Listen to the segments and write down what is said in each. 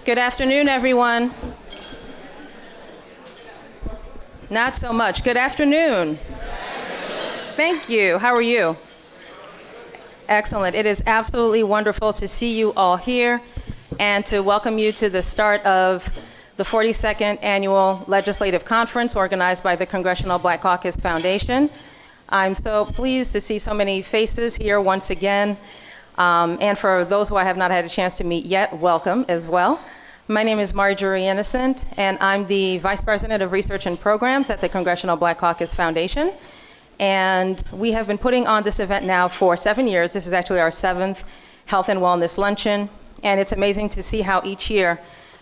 Good afternoon, everyone. Not so much. Good afternoon. Thank you. How are you? Excellent. It is absolutely wonderful to see you all here and to welcome you to the start of the 42nd Annual Legislative Conference organized by the Congressional Black Caucus Foundation. I'm so pleased to see so many faces here once again. And for those who I have not had a chance to meet yet, welcome as well. My name is Marjorie Innocent, and I'm the Vice President of Research and Programs at the Congressional Black Caucus Foundation. And we have been putting on this event now for 7 years. This is actually our 7th Health and Wellness Luncheon. And it's amazing to see how each year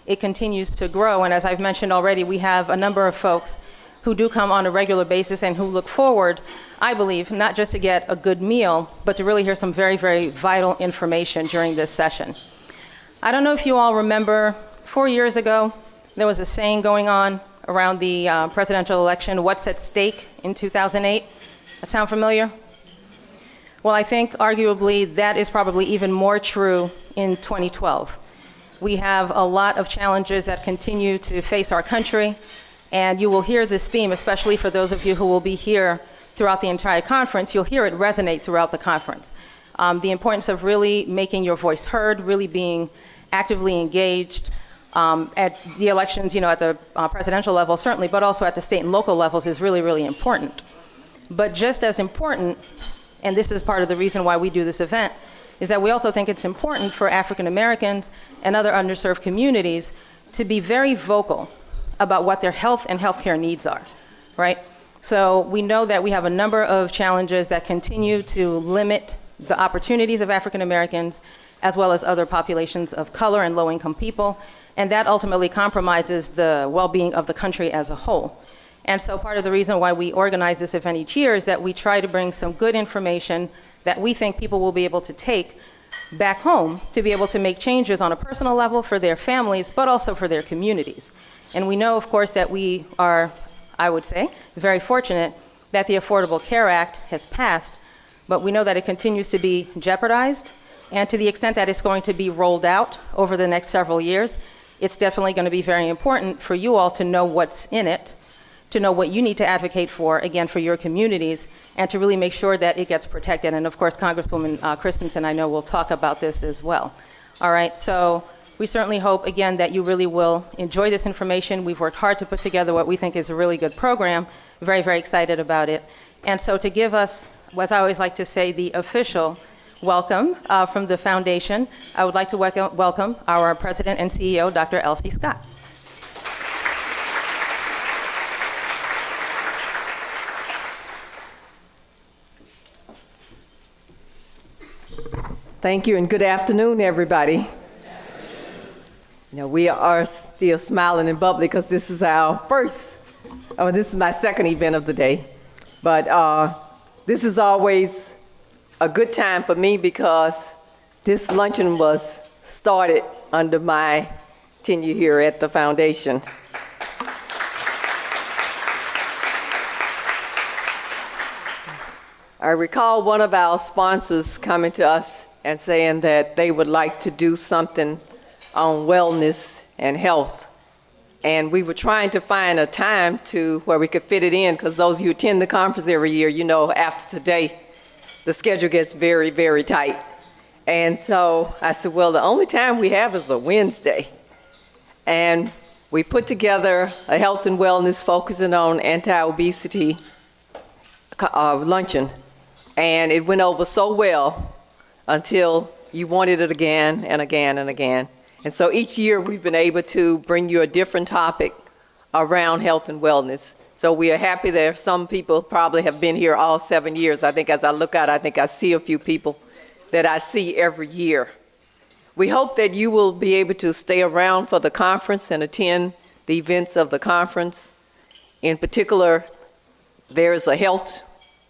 it continues to grow. And as I've mentioned already, we have a number of folks who do come on a regular basis and who look forward, I believe, not just to get a good meal, but to really hear some very, very vital information during this session. I don't know if you all remember, 4 years ago, there was a saying going on around the presidential election, what's at stake in 2008? That sound familiar? Well, I think arguably that is probably even more true in 2012. We have a lot of challenges that continue to face our country, and you will hear this theme, especially for those of you who will be here throughout the entire conference. You'll hear it resonate throughout the conference. The importance of really making your voice heard, really being actively engaged at the elections, at the presidential level, certainly, but also at the state and local levels is really, really important. But just as important, and this is part of the reason why we do this event, is that we also think it's important for African Americans and other underserved communities to be very vocal about what their health and healthcare needs are, right? So we know that we have a number of challenges that continue to limit the opportunities of African Americans as well as other populations of color and low-income people, and that ultimately compromises the well-being of the country as a whole. And so part of the reason why we organize this event each year is that we try to bring some good information that we think people will be able to take back home to be able to make changes on a personal level for their families, but also for their communities. And we know, of course, that we are, I would say, very fortunate that the Affordable Care Act has passed, but we know that it continues to be jeopardized. And to the extent that it's going to be rolled out over the next several years, it's definitely going to be very important for you all to know what's in it, to know what you need to advocate for, again, for your communities, and to really make sure that it gets protected. And of course, Congresswoman Christensen, I know, will talk about this as well. All right, so we certainly hope, again, that you really will enjoy this information. We've worked hard to put together what we think is a really good program. Very, very excited about it. And so to give us, as I always like to say, the official welcome from the foundation, I would like to welcome our President and CEO, Dr. Elsie Scott. Thank you, and good afternoon, everybody. We are still smiling and bubbly because this is this is my second event of the day. But this is always a good time for me because this luncheon was started under my tenure here at the foundation. I recall one of our sponsors coming to us and saying that they would like to do something on wellness and health. And we were trying to find a time where we could fit it in, because those who attend the conference every year, after today, the schedule gets very, very tight. And so I said, well, the only time we have is a Wednesday. And we put together a health and wellness focusing on anti-obesity luncheon. And it went over so well until you wanted it again and again and again. And so each year we've been able to bring you a different topic around health and wellness. So we are happy that some people probably have been here all 7 years. I think as I look out, I think I see a few people that I see every year. We hope that you will be able to stay around for the conference and attend the events of the conference. In particular, there's a health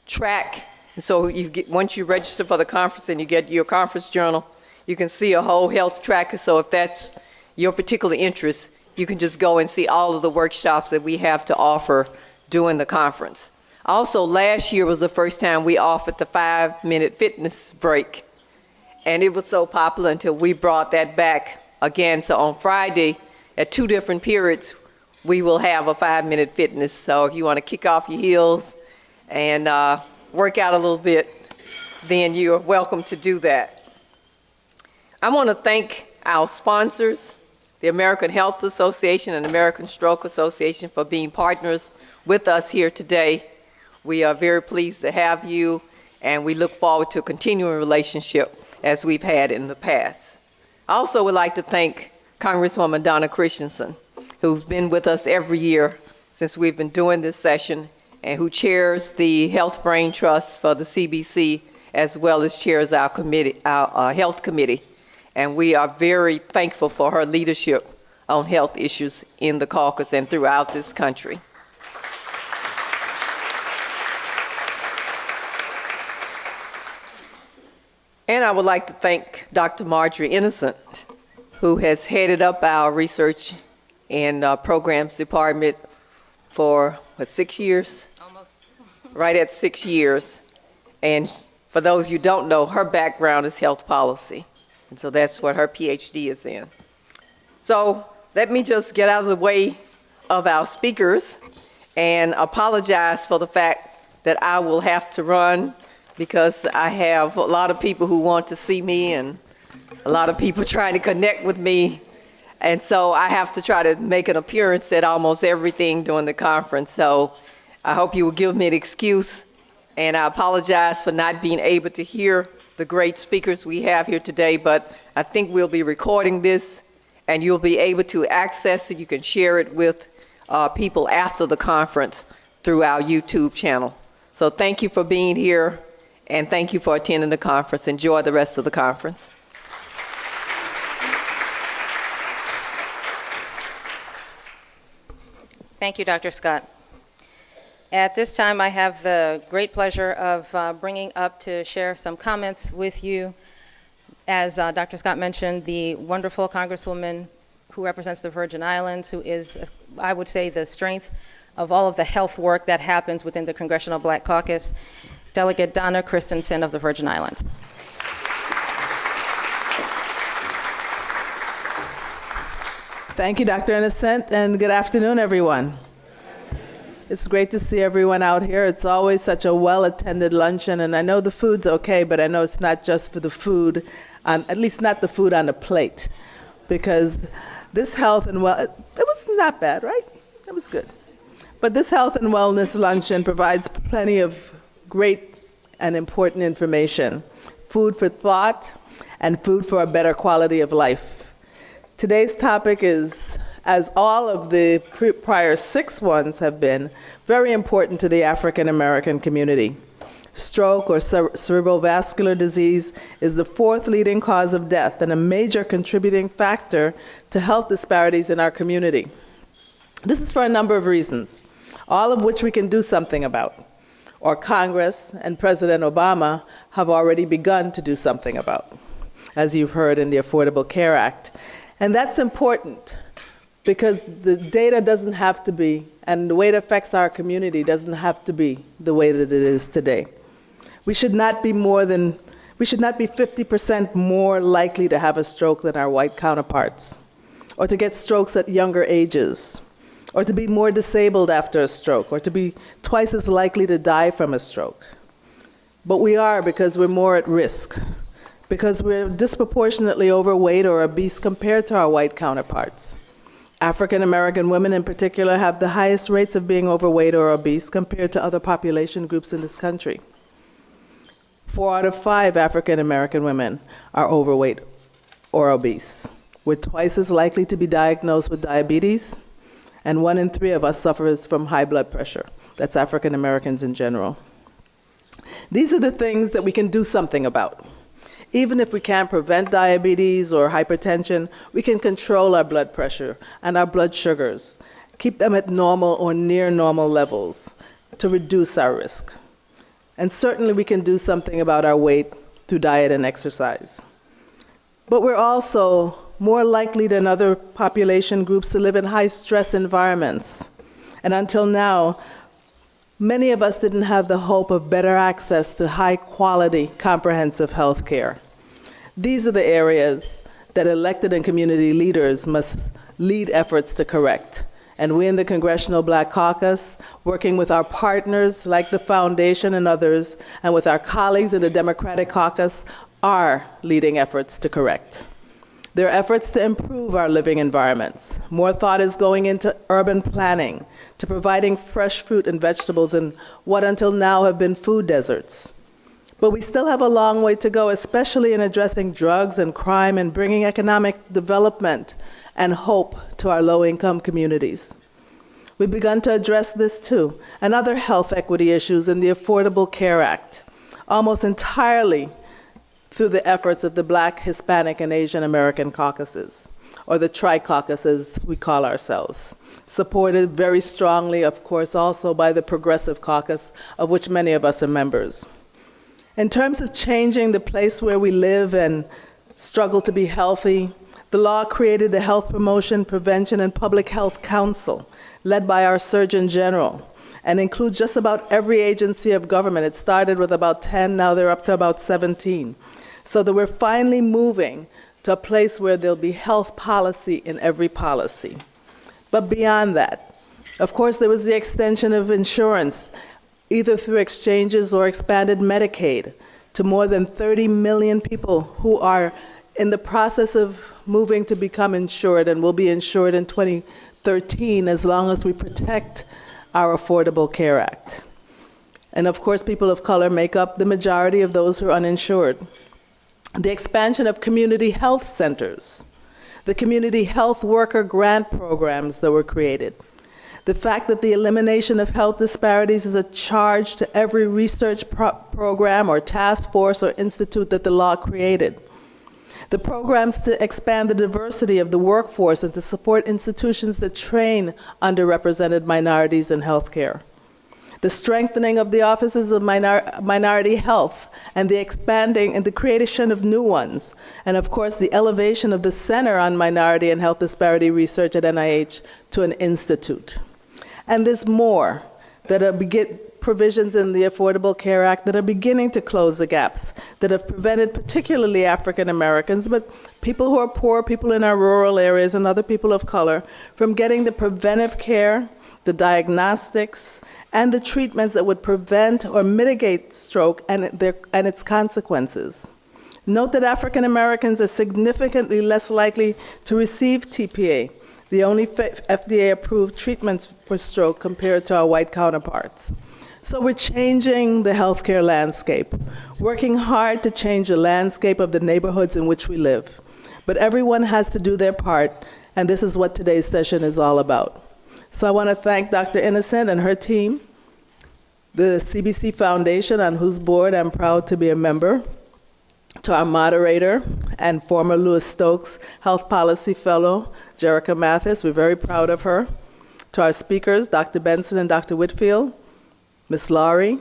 track. And so once you register for the conference and you get your conference journal, you can see a whole health track. So if that's your particular interest, you can just go and see all of the workshops that we have to offer during the conference. Also, last year was the first time we offered the 5-minute fitness break. And it was so popular until we brought that back again. So on Friday, at 2 different periods, we will have a 5-minute fitness. So if you want to kick off your heels and work out a little bit, then you're welcome to do that. I want to thank our sponsors, the American Health Association and American Stroke Association, for being partners with us here today. We are very pleased to have you, and we look forward to a continuing relationship as we've had in the past. I also would like to thank Congresswoman Donna Christensen, who's been with us every year since we've been doing this session, and who chairs the Health Brain Trust for the CBC, as well as chairs our committee, our health committee. And we are very thankful for her leadership on health issues in the caucus and throughout this country. And I would like to thank Dr. Marjorie Innocent, who has headed up our research and programs department for, 6 years? Almost. Right at 6 years. And for those you don't know, her background is health policy. And so that's what her PhD is in. So let me just get out of the way of our speakers and apologize for the fact that I will have to run, because I have a lot of people who want to see me and a lot of people trying to connect with me. And so I have to try to make an appearance at almost everything during the conference. So I hope you will give me an excuse, and I apologize for not being able to hear the great speakers we have here today, but I think we'll be recording this and you'll be able to access it. You can share it with people after the conference through our YouTube channel. So thank you for being here, and thank you for attending the conference. Enjoy the rest of the conference. Thank you, Dr. Scott. At this time, I have the great pleasure of bringing up to share some comments with you, as Dr. Scott mentioned, the wonderful Congresswoman who represents the Virgin Islands, who is, I would say, the strength of all of the health work that happens within the Congressional Black Caucus, Delegate Donna Christensen of the Virgin Islands. Thank you, Dr. Innocent, and good afternoon, everyone. It's great to see everyone out here. It's always such a well-attended luncheon, and I know the food's okay, but I know it's not just for the food, at least not the food on the plate, because this health and it was not bad, right? It was good. But this health and wellness luncheon provides plenty of great and important information, food for thought, and food for a better quality of life. Today's topic is, as all of the prior 6 ones have been, very important to the African American community. Stroke, or cerebral vascular disease, is the 4th leading cause of death and a major contributing factor to health disparities in our community. This is for a number of reasons, all of which we can do something about, or Congress and President Obama have already begun to do something about, as you've heard in the Affordable Care Act. And that's important, because the data doesn't have to be, and the way it affects our community doesn't have to be the way that it is today. We should not be 50% more likely to have a stroke than our white counterparts, or to get strokes at younger ages, or to be more disabled after a stroke, or to be twice as likely to die from a stroke. But we are, because we're more at risk, because we're disproportionately overweight or obese compared to our white counterparts. African American women in particular have the highest rates of being overweight or obese compared to other population groups in this country. 4 out of 5 African American women are overweight or obese. We're twice as likely to be diagnosed with diabetes, and 1 in 3 of us suffers from high blood pressure. That's African Americans in general. These are the things that we can do something about. Even if we can't prevent diabetes or hypertension, we can control our blood pressure and our blood sugars, keep them at normal or near normal levels to reduce our risk. And certainly we can do something about our weight through diet and exercise. But we're also more likely than other population groups to live in high-stress environments. And until now, many of us didn't have the hope of better access to high-quality, comprehensive health care. These are the areas that elected and community leaders must lead efforts to correct. And we in the Congressional Black Caucus, working with our partners like the Foundation and others, and with our colleagues in the Democratic Caucus, are leading efforts to correct. There are efforts to improve our living environments. More thought is going into urban planning, to providing fresh fruit and vegetables in what until now have been food deserts. But we still have a long way to go, especially in addressing drugs and crime and bringing economic development and hope to our low-income communities. We've begun to address this too, and other health equity issues in the Affordable Care Act, almost entirely through the efforts of the Black, Hispanic, and Asian American caucuses, or the Tri-Caucus as we call ourselves, supported very strongly, of course, also by the Progressive Caucus, of which many of us are members. In terms of changing the place where we live and struggle to be healthy, the law created the Health Promotion, Prevention, and Public Health Council, led by our Surgeon General, and includes just about every agency of government. It started with about 10, now they're up to about 17. So that we're finally moving to a place where there'll be health policy in every policy. But beyond that, of course, there was the extension of insurance, either through exchanges or expanded Medicaid, to more than 30 million people who are in the process of moving to become insured and will be insured in 2013 as long as we protect our Affordable Care Act. And of course, people of color make up the majority of those who are uninsured. The expansion of community health centers, the community health worker grant programs that were created, the fact that the elimination of health disparities is a charge to every research program or task force or institute that the law created, the programs to expand the diversity of the workforce and to support institutions that train underrepresented minorities in healthcare, the strengthening of the offices of minority health and the expanding and the creation of new ones, and of course the elevation of the Center on Minority and Health Disparity Research at NIH to an institute. And there's more that are provisions in the Affordable Care Act that are beginning to close the gaps, that have prevented particularly African Americans, but people who are poor, people in our rural areas, and other people of color, from getting the preventive care, the diagnostics, and the treatments that would prevent or mitigate stroke and its consequences. Note that African Americans are significantly less likely to receive TPA, the only FDA-approved treatments for stroke compared to our white counterparts. So we're changing the healthcare landscape, working hard to change the landscape of the neighborhoods in which we live. But everyone has to do their part, and this is what today's session is all about. So I want to thank Dr. Innocent and her team, the CBC Foundation, on whose board I'm proud to be a member, to our moderator and former Louis Stokes Health Policy Fellow, Jerica Mathis. We're very proud of her. To our speakers, Dr. Benson and Dr. Whitfield, Ms. Laurie,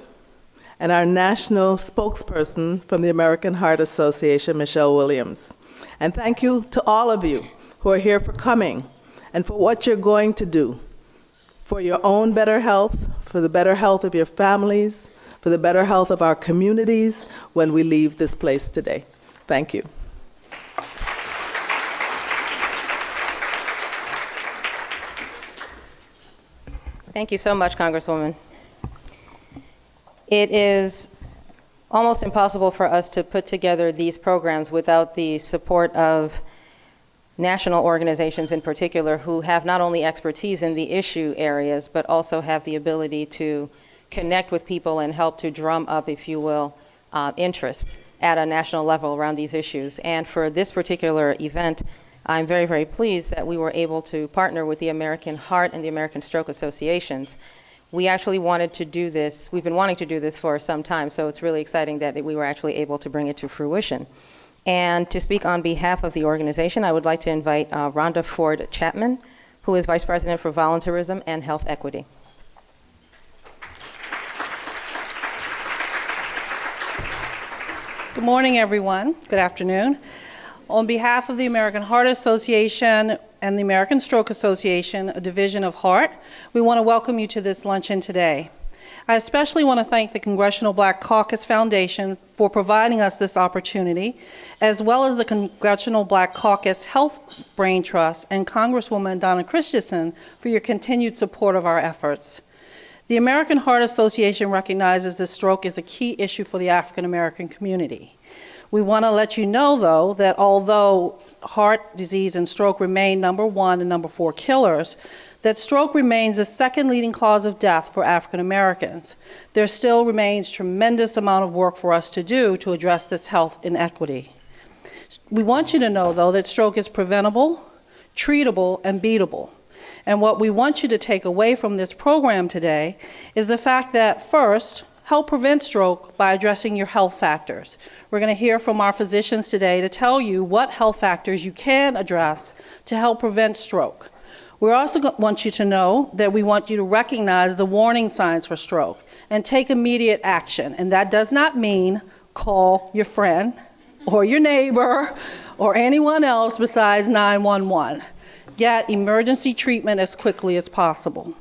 and our national spokesperson from the American Heart Association, Michelle Williams. And thank you to all of you who are here for coming and for what you're going to do for your own better health, for the better health of your families, for the better health of our communities when we leave this place today. Thank you. Thank you so much, Congresswoman. It is almost impossible for us to put together these programs without the support of national organizations in particular who have not only expertise in the issue areas, but also have the ability to connect with people and help to drum up, if you will, interest at a national level around these issues. And for this particular event, I'm very, very pleased that we were able to partner with the American Heart and the American Stroke Associations. We actually wanted to do this, we've been wanting to do this for some time, so it's really exciting that we were actually able to bring it to fruition. And to speak on behalf of the organization, I would like to invite Rhonda Ford Chapman, who is Vice President for Volunteerism and Health Equity. Good morning, everyone. Good afternoon. On behalf of the American Heart Association and the American Stroke Association, a division of Heart, we want to welcome you to this luncheon today. I especially want to thank the Congressional Black Caucus Foundation for providing us this opportunity, as well as the Congressional Black Caucus Health Brain Trust and Congresswoman Donna Christensen for your continued support of our efforts. The American Heart Association recognizes that stroke is a key issue for the African American community. We want to let you know, though, that although heart disease and stroke remain number 1 and number 4 killers, that stroke remains the second leading cause of death for African Americans. There still remains tremendous amount of work for us to do to address this health inequity. We want you to know, though, that stroke is preventable, treatable, and beatable. And what we want you to take away from this program today is the fact that, first, help prevent stroke by addressing your health factors. We're going to hear from our physicians today to tell you what health factors you can address to help prevent stroke. We also want you to know that we want you to recognize the warning signs for stroke and take immediate action. And that does not mean call your friend or your neighbor or anyone else besides 911. Get emergency treatment as quickly as possible.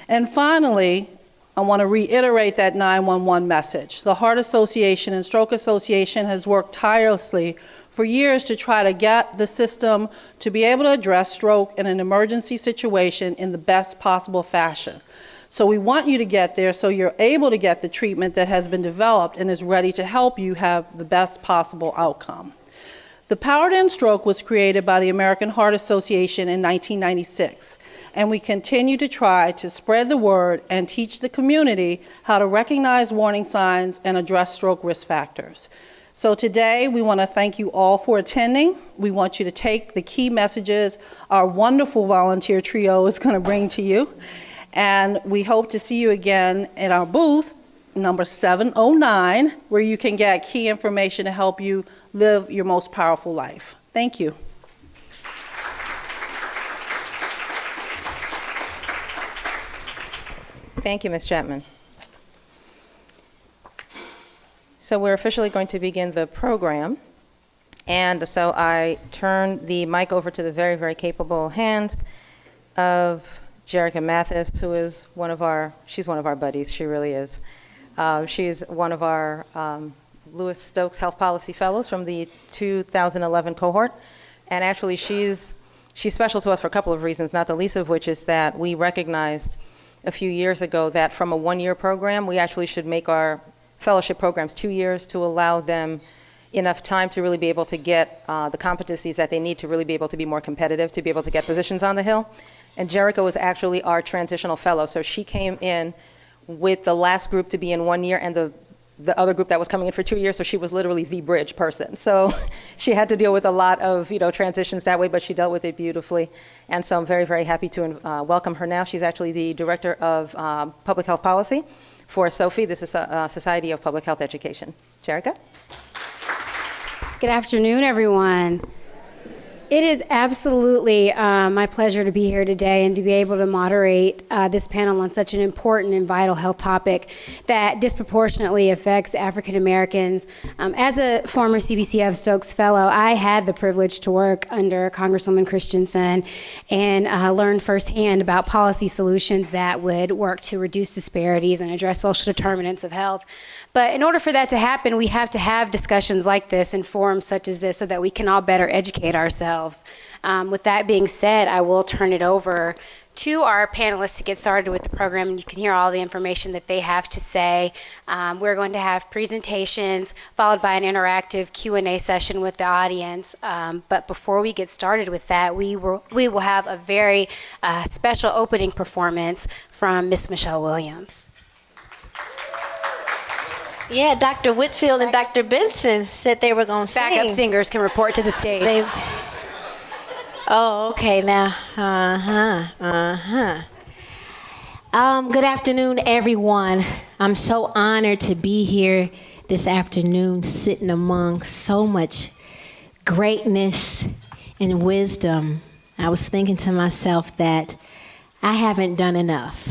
And finally, I want to reiterate that 911 message. The Heart Association and Stroke Association has worked tirelessly for years to try to get the system to be able to address stroke in an emergency situation in the best possible fashion. So we want you to get there so you're able to get the treatment that has been developed and is ready to help you have the best possible outcome. The Power to End Stroke was created by the American Heart Association in 1996, and we continue to try to spread the word and teach the community how to recognize warning signs and address stroke risk factors. So today, we want to thank you all for attending. We want you to take the key messages our wonderful volunteer trio is going to bring to you, and we hope to see you again in our booth, number 709, where you can get key information to help you live your most powerful life. Thank you. Thank you, Ms. Chapman. So we're officially going to begin the program. And so I turn the mic over to the very, very capable hands of Jerica Mathis, who is she's one of our buddies, she really is. She's one of our Lewis Stokes Health Policy Fellows from the 2011 cohort. And actually she's special to us for a couple of reasons, not the least of which is that we recognized a few years ago that from a 1-year program, we actually should make our fellowship programs 2 years to allow them enough time to really be able to get the competencies that they need to really be able to be more competitive, to be able to get positions on the Hill. And Jerica was actually our transitional fellow. So she came in with the last group to be in 1 year and the other group that was coming in for 2 years. So she was literally the bridge person. So she had to deal with a lot of transitions that way, but she dealt with it beautifully. And so I'm very, very happy to welcome her now. She's actually the Director of Public Health Policy for SOPHE. This is Society of Public Health Education. Jerica? Good afternoon, everyone. It is absolutely my pleasure to be here today and to be able to moderate this panel on such an important and vital health topic that disproportionately affects African Americans. As a former CBCF Stokes Fellow, I had the privilege to work under Congresswoman Christensen and learn firsthand about policy solutions that would work to reduce disparities and address social determinants of health. But in order for that to happen, we have to have discussions like this in forums such as this so that we can all better educate ourselves. With that being said, I will turn it over to our panelists to get started with the program, and you can hear all the information that they have to say. We're going to have presentations followed by an interactive Q&A session with the audience. But before we get started with that, we will have a very special opening performance from Miss Michelle Williams. Yeah, Dr. Whitfield and Dr. Benson said they were going to sing. Backup singers can report to the stage. Oh, okay, now. Good afternoon, everyone. I'm so honored to be here this afternoon, sitting among so much greatness and wisdom. I was thinking to myself that I haven't done enough.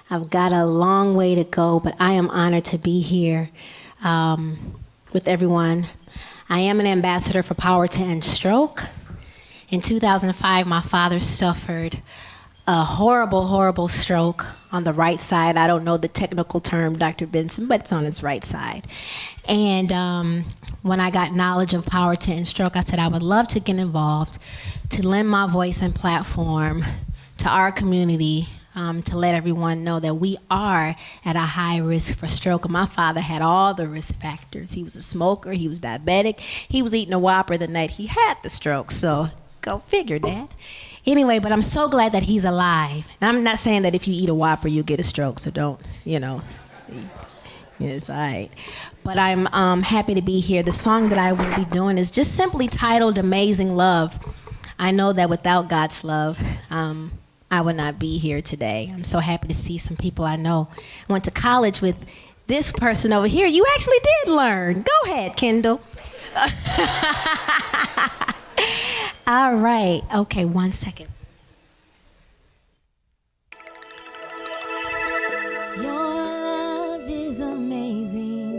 I've got a long way to go, but I am honored to be here with everyone. I am an ambassador for Power to End Stroke. In 2005, my father suffered a horrible, horrible stroke on the right side. I don't know the technical term, Dr. Benson, but it's on his right side. And when I got knowledge of Power to End Stroke, I said I would love to get involved, to lend my voice and platform to our community, to let everyone know that we are at a high risk for stroke. And my father had all the risk factors. He was a smoker, he was diabetic, he was eating a Whopper the night he had the stroke. So go figure, Dad. Anyway, but I'm so glad that he's alive. And I'm not saying that if you eat a Whopper, you get a stroke, so don't, it's all right. But I'm happy to be here. The song that I will be doing is just simply titled Amazing Love. I know that without God's love, I would not be here today. I'm so happy to see some people I know. I went to college with this person over here. You actually did learn. Go ahead, Kendall. All right. Okay, 1 second. Your love is amazing.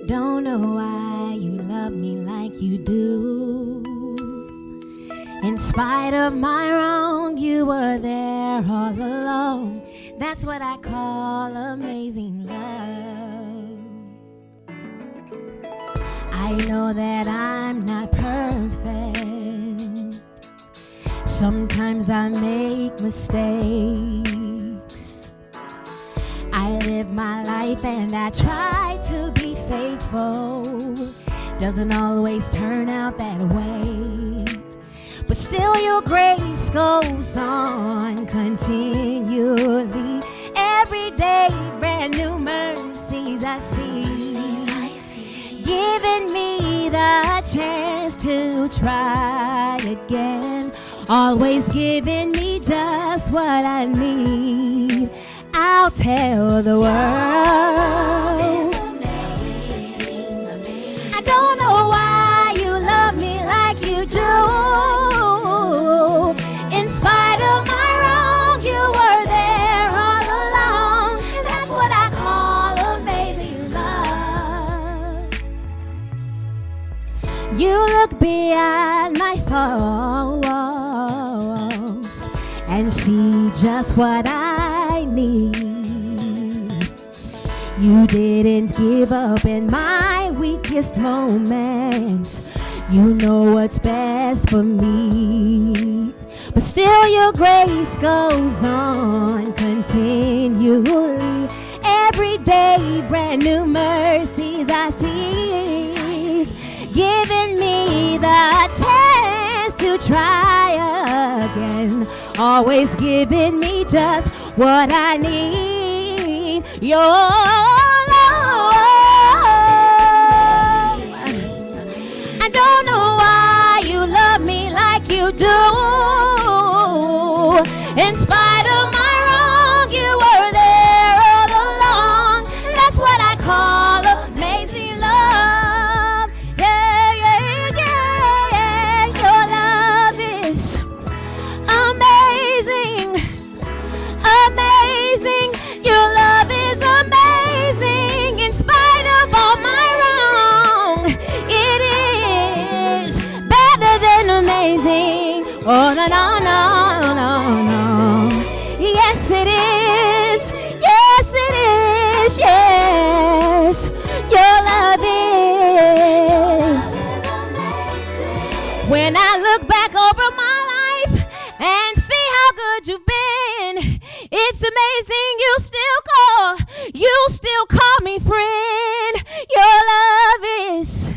Don't know why you love me like you do. In spite of my wrong, you were there all along. That's what I call amazing love. I know that I'm not perfect. Sometimes I make mistakes. I live my life and I try to be faithful. Doesn't always turn out that way. But still your grace goes on continually. Every day brand new mercies I see. Giving me the chance to try again. Always giving me just what I need. I'll tell the world. I don't know why you love me like you do. In spite of my wrong, you were there all along. That's what I call amazing love. You look beyond my faults and see just what I need. You didn't give up in my weakest moments. You know what's best for me. But still your grace goes on continually. Every day brand new mercies I see. Giving me the chance to try again. Always giving me just what I need. Your love. I don't know why you love me like you do. In spite of my wrong, you were there all along. That's what I call amazing love. Yeah, yeah, yeah. Your love is amazing, amazing. Your love is amazing. In spite of all my wrong, it is better than amazing. Oh, no, no, no, no, no. Yes, it is. Yes, it is. Yes, your love is. When I look back over my life and see how good you've been, it's amazing you still call me friend. Your love is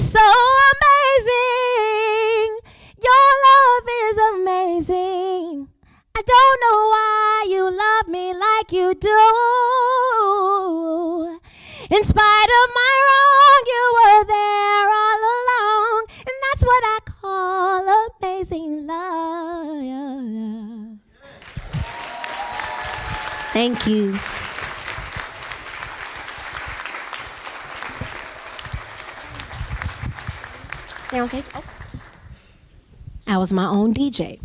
so amazing. Your love is amazing. I don't know why you love me like you do. In spite of my wrong, you were there all along. And that's what I call amazing love. Thank you. Downstage. Oh. I was my own DJ.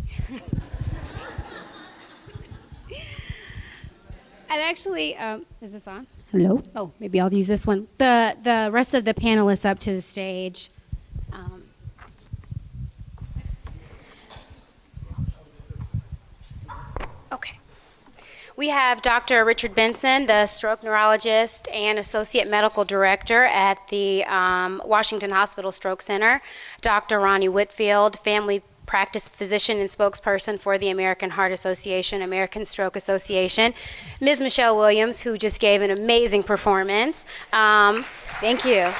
I'd actually, is this on? Hello? Oh, maybe I'll use this one. The rest of the panelists up to the stage. Okay. We have Dr. Richard Benson, the stroke neurologist and associate medical director at the Washington Hospital Stroke Center. Dr. Ronnie Whitfield, family practice physician and spokesperson for the American Heart Association, American Stroke Association. Ms. Michelle Williams, who just gave an amazing performance. Thank you.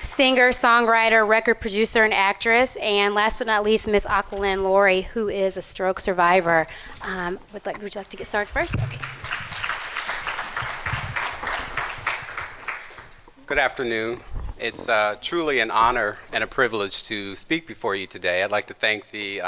Singer, songwriter, record producer, and actress. And last but not least, Miss Aquilyn Laurie, who is a stroke survivor. Would you like to get started first? Okay. Good afternoon. It's truly an honor and a privilege to speak before you today. I'd like to thank the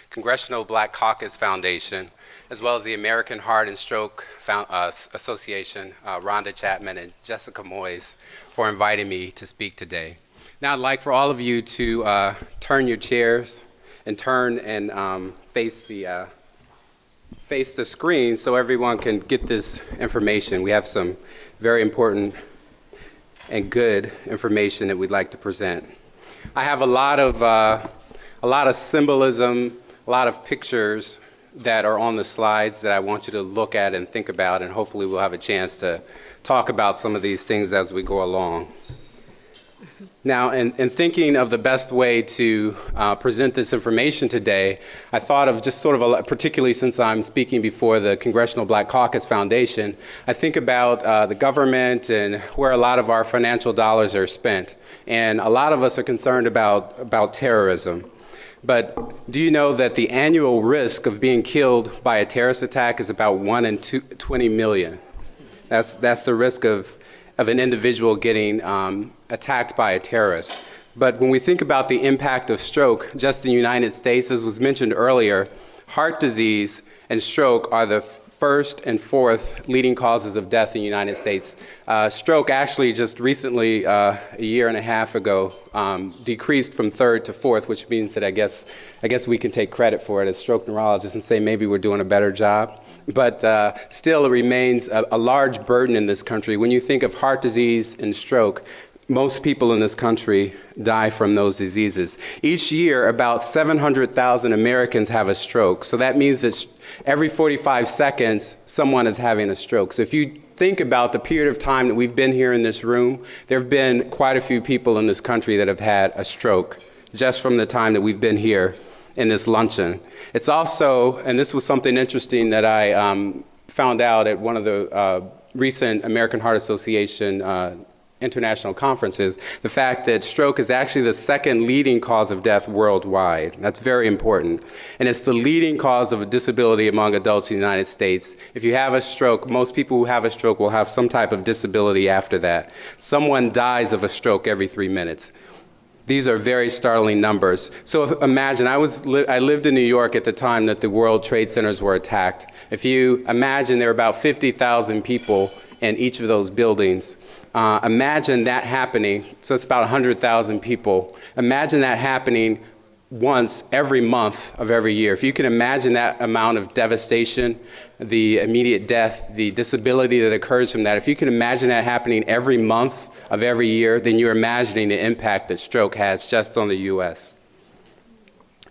Congressional Black Caucus Foundation, as well as the American Heart and Stroke Association, Rhonda Chapman and Jessica Moyes, for inviting me to speak today. Now I'd like for all of you to turn your chairs and turn and face the screen so everyone can get this information. We have some very important and good information that we'd like to present. I have a lot of symbolism, a lot of pictures that are on the slides that I want you to look at and think about, and hopefully we'll have a chance to talk about some of these things as we go along. Now, in thinking of the best way to present this information today, I thought of just sort of, particularly since I'm speaking before the Congressional Black Caucus Foundation, I think about the government and where a lot of our financial dollars are spent. And a lot of us are concerned about terrorism. But do you know that the annual risk of being killed by a terrorist attack is about 1 in 20 million? That's the risk of an individual getting attacked by a terrorist. But when we think about the impact of stroke, just in the United States, as was mentioned earlier, heart disease and stroke are the first and fourth leading causes of death in the United States. Stroke actually just recently, a year and a half ago, decreased from third to fourth, which means that I guess we can take credit for it as stroke neurologists and say maybe we're doing a better job. But still, it remains a large burden in this country. When you think of heart disease and stroke, most people in this country die from those diseases. Each year, about 700,000 Americans have a stroke. So that means that every 45 seconds, someone is having a stroke. So if you think about the period of time that we've been here in this room, there have been quite a few people in this country that have had a stroke just from the time that we've been here in this luncheon. It's also, and this was something interesting that I found out at one of the recent American Heart Association international conferences, the fact that stroke is actually the second leading cause of death worldwide. That's very important. And it's the leading cause of a disability among adults in the United States. If you have a stroke, most people who have a stroke will have some type of disability after that. Someone dies of a stroke every 3 minutes. These are very startling numbers. So imagine, I lived in New York at the time that the World Trade Centers were attacked. If you imagine there are about 50,000 people in each of those buildings, imagine that happening, so it's about 100,000 people. Imagine that happening once every month of every year. If you can imagine that amount of devastation, the immediate death, the disability that occurs from that, if you can imagine that happening every month of every year, then you're imagining the impact that stroke has just on the U.S.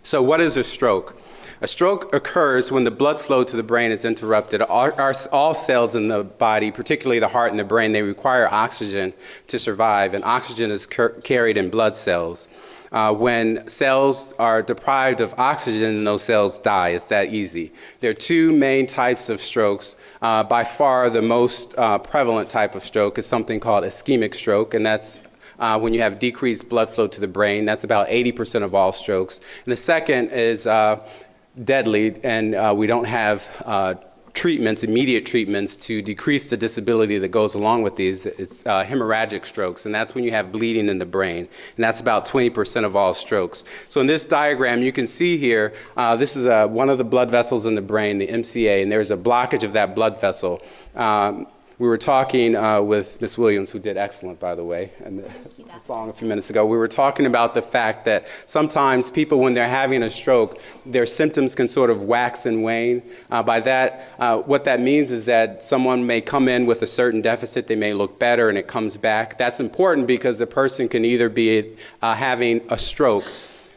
So what is a stroke? A stroke occurs when the blood flow to the brain is interrupted. All cells in the body, particularly the heart and the brain, they require oxygen to survive, and oxygen is carried in blood cells. When cells are deprived of oxygen, those cells die. It's that easy. There are two main types of strokes. By far, the most prevalent type of stroke is something called ischemic stroke, and that's when you have decreased blood flow to the brain. That's about 80% of all strokes. And the second is deadly, and we don't have immediate treatments to decrease the disability that goes along with these. It's hemorrhagic strokes, and that's when you have bleeding in the brain, and that's about 20% of all strokes. So in this diagram, you can see here, this is one of the blood vessels in the brain, the MCA, and there's a blockage of that blood vessel. We were talking with Ms. Williams, who did excellent, by the way, and the song a few minutes ago. We were talking about the fact that sometimes people, when they're having a stroke, their symptoms can sort of wax and wane. By that, what that means is that someone may come in with a certain deficit, they may look better, and it comes back. That's important because the person can either be having a stroke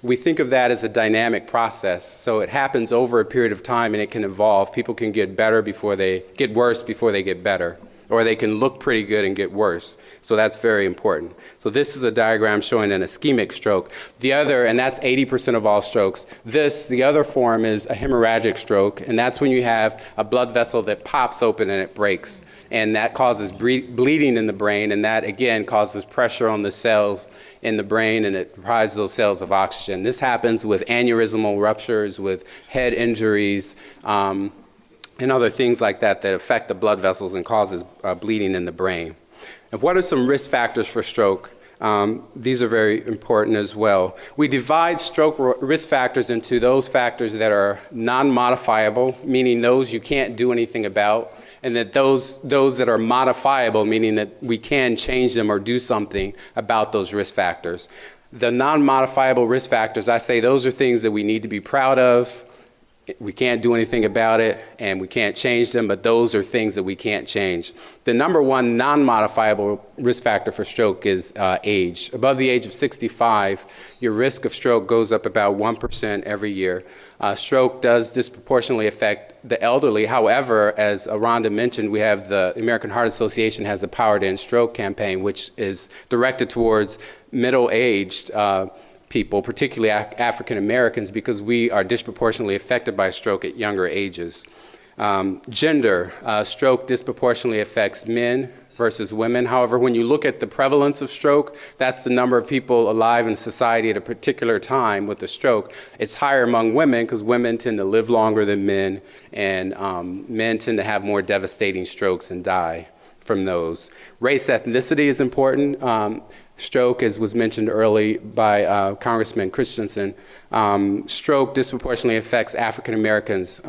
we think of that as a dynamic process. So it happens over a period of time and it can evolve. People can get better before they get worse before they get better, or they can look pretty good and get worse. So that's very important. So this is a diagram showing an ischemic stroke. The other, and that's 80% of all strokes. The other form is a hemorrhagic stroke, and that's when you have a blood vessel that pops open and it breaks. And that causes bleeding in the brain, and that again causes pressure on the cells in the brain, and it deprives those cells of oxygen. This happens with aneurysmal ruptures, with head injuries, and other things like that that affect the blood vessels and causes bleeding in the brain. And what are some risk factors for stroke? These are very important as well. We divide stroke risk factors into those factors that are non-modifiable, meaning those you can't do anything about, and that those that are modifiable, meaning that we can change them or do something about those risk factors. The non-modifiable risk factors, I say those are things that we need to be proud of. We can't do anything about it, and we can't change them, but those are things that we can't change. The number one non-modifiable risk factor for stroke is age. Above the age of 65, your risk of stroke goes up about 1% every year. Stroke does disproportionately affect the elderly. However, as Rhonda mentioned, we have the American Heart Association has the Power to End Stroke campaign, which is directed towards middle-aged people, particularly African Americans, because we are disproportionately affected by stroke at younger ages. Gender, stroke disproportionately affects men versus women. However, when you look at the prevalence of stroke, that's the number of people alive in society at a particular time with a stroke. It's higher among women because women tend to live longer than men, and men tend to have more devastating strokes and die from those. Race, ethnicity is important. Stroke, as was mentioned early by Congressman Christensen, stroke disproportionately affects African Americans.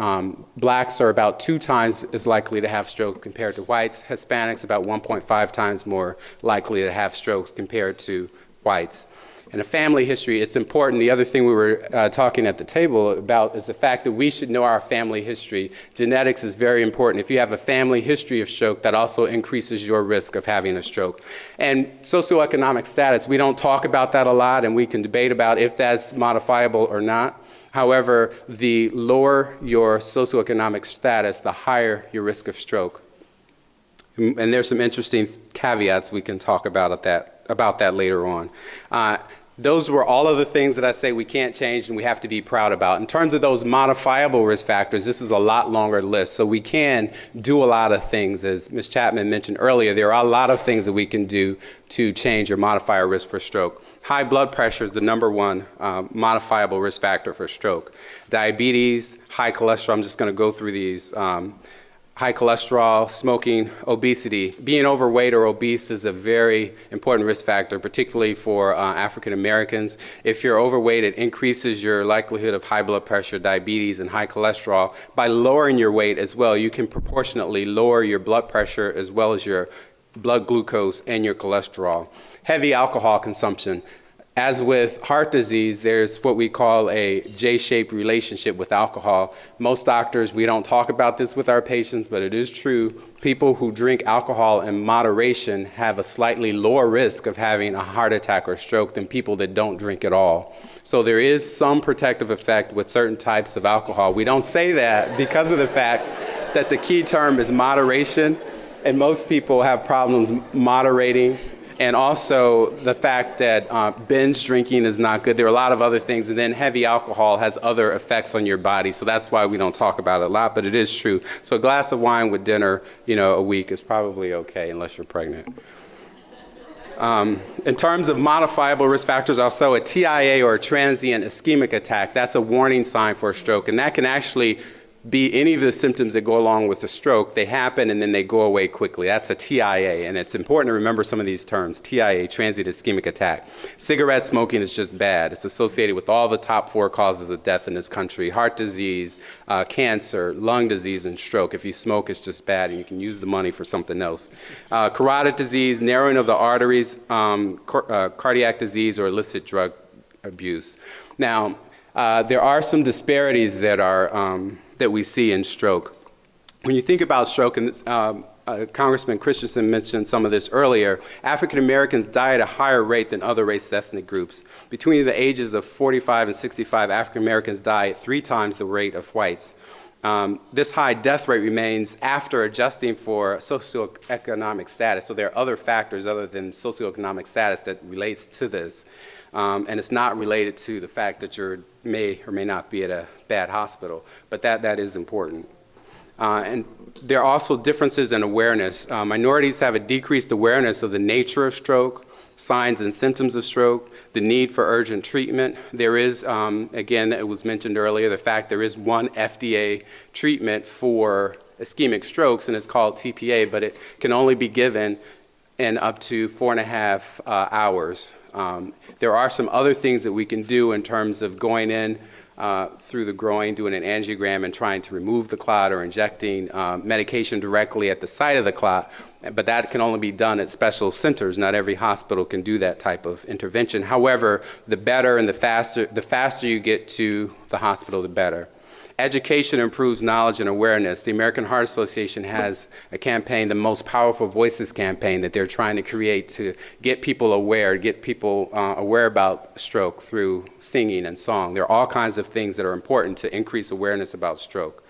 Blacks are about 2 times as likely to have stroke compared to whites. Hispanics about 1.5 times more likely to have strokes compared to whites. And a family history, it's important. The other thing we were talking at the table about is the fact that we should know our family history. Genetics is very important. If you have a family history of stroke, that also increases your risk of having a stroke. And socioeconomic status, we don't talk about that a lot, and we can debate about if that's modifiable or not. However, the lower your socioeconomic status, the higher your risk of stroke. And there's some interesting caveats we can talk about that later on. Those were all of the things that I say we can't change and we have to be proud about. In terms of those modifiable risk factors, this is a lot longer list. So we can do a lot of things. As Ms. Chapman mentioned earlier, there are a lot of things that we can do to change or modify our risk for stroke. High blood pressure is the number one modifiable risk factor for stroke. Diabetes, high cholesterol, I'm just going to go through these. High cholesterol, smoking, obesity. Being overweight or obese is a very important risk factor, particularly for African Americans. If you're overweight, it increases your likelihood of high blood pressure, diabetes, and high cholesterol. By lowering your weight as well, you can proportionately lower your blood pressure as well as your blood glucose and your cholesterol. Heavy alcohol consumption. As with heart disease, there's what we call a J-shaped relationship with alcohol. Most doctors, we don't talk about this with our patients, but it is true. People who drink alcohol in moderation have a slightly lower risk of having a heart attack or stroke than people that don't drink at all. So there is some protective effect with certain types of alcohol. We don't say that because of the fact that the key term is moderation, and most people have problems moderating. And also the fact that binge drinking is not good. There are a lot of other things, and then heavy alcohol has other effects on your body, so that's why we don't talk about it a lot, but it is true. So a glass of wine with dinner, a week is probably okay unless you're pregnant. In terms of modifiable risk factors, also a TIA or a transient ischemic attack, that's a warning sign for a stroke, and that can actually be any of the symptoms that go along with the stroke. They happen and then they go away quickly. That's a TIA, and it's important to remember some of these terms. TIA, transient ischemic attack. Cigarette smoking is just bad. It's associated with all the top 4 causes of death in this country: heart disease, cancer, lung disease, and stroke. If you smoke, it's just bad, and you can use the money for something else. Carotid disease, narrowing of the arteries, cardiac disease, or illicit drug abuse. Now, there are some disparities that we see in stroke. When you think about stroke, and Congressman Christensen mentioned some of this earlier, African Americans die at a higher rate than other race ethnic groups. Between the ages of 45 and 65, African Americans die at 3 times the rate of whites. This high death rate remains after adjusting for socioeconomic status. So there are other factors other than socioeconomic status that relates to this. And it's not related to the fact that you may or may not be at a bad hospital, but that is important. And there are also differences in awareness. Minorities have a decreased awareness of the nature of stroke, signs and symptoms of stroke, the need for urgent treatment. There is, again, it was mentioned earlier, the fact there is one FDA treatment for ischemic strokes, and it's called TPA, but it can only be given in up to 4.5 hours. There are some other things that we can do in terms of going in through the groin, doing an angiogram and trying to remove the clot, or injecting medication directly at the site of the clot. But that can only be done at special centers. Not every hospital can do that type of intervention. However, the better and the faster you get to the hospital, the better. Education improves knowledge and awareness. The American Heart Association has a campaign, the Most Powerful Voices campaign, that they're trying to create to get people aware, aware about stroke through singing and song. There are all kinds of things that are important to increase awareness about stroke.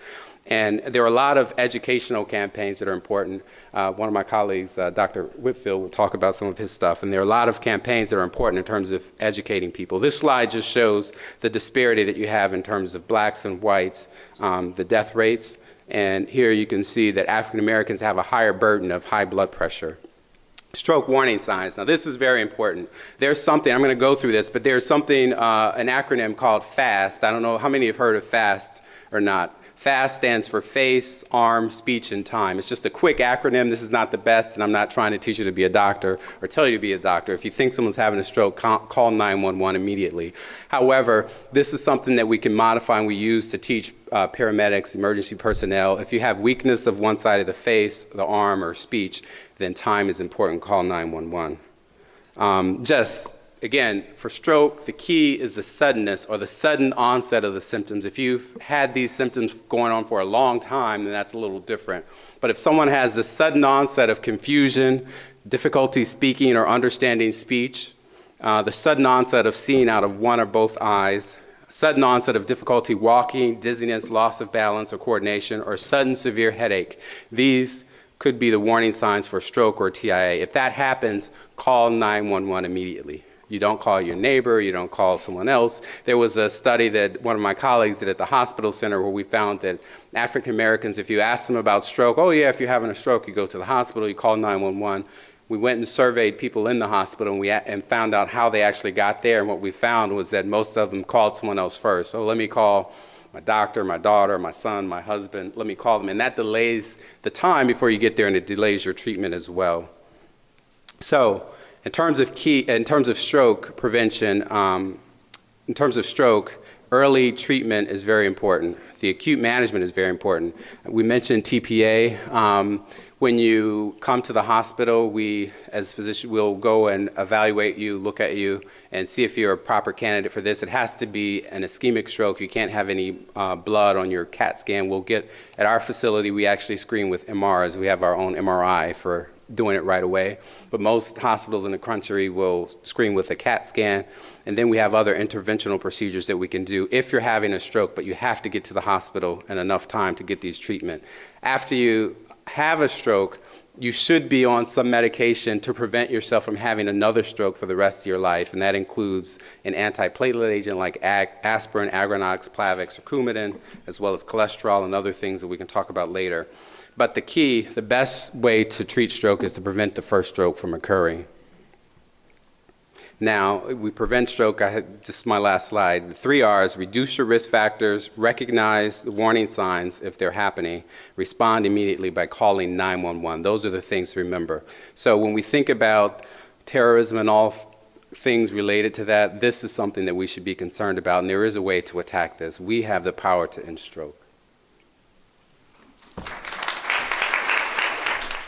And there are a lot of educational campaigns that are important. One of my colleagues, Dr. Whitfield, will talk about some of his stuff. And there are a lot of campaigns that are important in terms of educating people. This slide just shows the disparity that you have in terms of blacks and whites, the death rates. And here you can see that African Americans have a higher burden of high blood pressure. Stroke warning signs. Now, this is very important. There's something, I'm going to go through this, but there's something, an acronym called FAST. I don't know how many have heard of FAST or not. FAST stands for face, arm, speech, and time. It's just a quick acronym. This is not the best, and I'm not trying to teach you to be a doctor or tell you to be a doctor. If you think someone's having a stroke, call 911 immediately. However, this is something that we can modify and we use to teach paramedics, emergency personnel. If you have weakness of one side of the face, the arm, or speech, then time is important. Call 911. Again, for stroke, the key is the suddenness or the sudden onset of the symptoms. If you've had these symptoms going on for a long time, then that's a little different. But if someone has the sudden onset of confusion, difficulty speaking or understanding speech, the sudden onset of seeing out of one or both eyes, sudden onset of difficulty walking, dizziness, loss of balance or coordination, or sudden severe headache, these could be the warning signs for stroke or TIA. If that happens, call 911 immediately. You don't call your neighbor, you don't call someone else. There was a study that one of my colleagues did at the hospital center where we found that African Americans, if you ask them about stroke, oh yeah, if you're having a stroke, you go to the hospital, you call 911. We went and surveyed people in the hospital and found out how they actually got there, and what we found was that most of them called someone else first. So let me call my doctor, my daughter, my son, my husband, let me call them. And that delays the time before you get there, and it delays your treatment as well. So, in terms of stroke prevention, in terms of stroke, early treatment is very important. The acute management is very important. We mentioned TPA. When you come to the hospital, we, as physicians, will go and evaluate you, look at you, and see if you're a proper candidate for this. It has to be an ischemic stroke. You can't have any blood on your CAT scan. At our facility, we actually screen with MRs. We have our own MRI for doing it right away. But most hospitals in the country will screen with a CAT scan, and then we have other interventional procedures that we can do if you're having a stroke, but you have to get to the hospital in enough time to get these treatment. After you have a stroke, you should be on some medication to prevent yourself from having another stroke for the rest of your life, and that includes an antiplatelet agent like aspirin, Agronox, Plavix, or Coumadin, as well as cholesterol and other things that we can talk about later. But the best way to treat stroke is to prevent the first stroke from occurring. Now, we prevent stroke, just my last slide. The 3 R's: reduce your risk factors, recognize the warning signs if they're happening, respond immediately by calling 911. Those are the things to remember. So when we think about terrorism and all things related to that, this is something that we should be concerned about, and there is a way to attack this. We have the power to end stroke.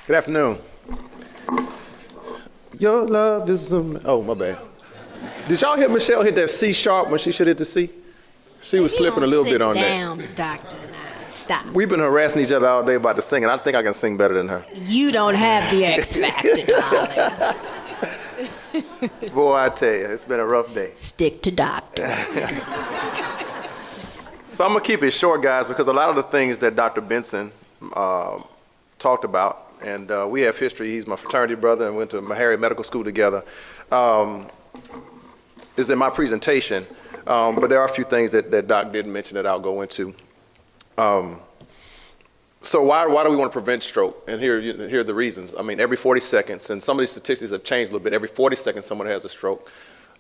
Good afternoon. Your love is oh, my bad. Did y'all hear Michelle hit that C sharp when she should hit the C? She was slipping a little bit on that. Sit down, Doctor. Stop. We've been harassing each other all day about the singing. I think I can sing better than her. You don't have the X factor, darling. Boy, I tell you, it's been a rough day. Stick to doctor. So I'm gonna keep it short, guys, because a lot of the things that Dr. Benson talked about, and we have history. He's my fraternity brother and went to Meharry Medical School together, is in my presentation. But there are a few things that Doc didn't mention that I'll go into. So why do we want to prevent stroke? And here are the reasons. I mean, every 40 seconds, and some of these statistics have changed a little bit. Every 40 seconds, someone has a stroke.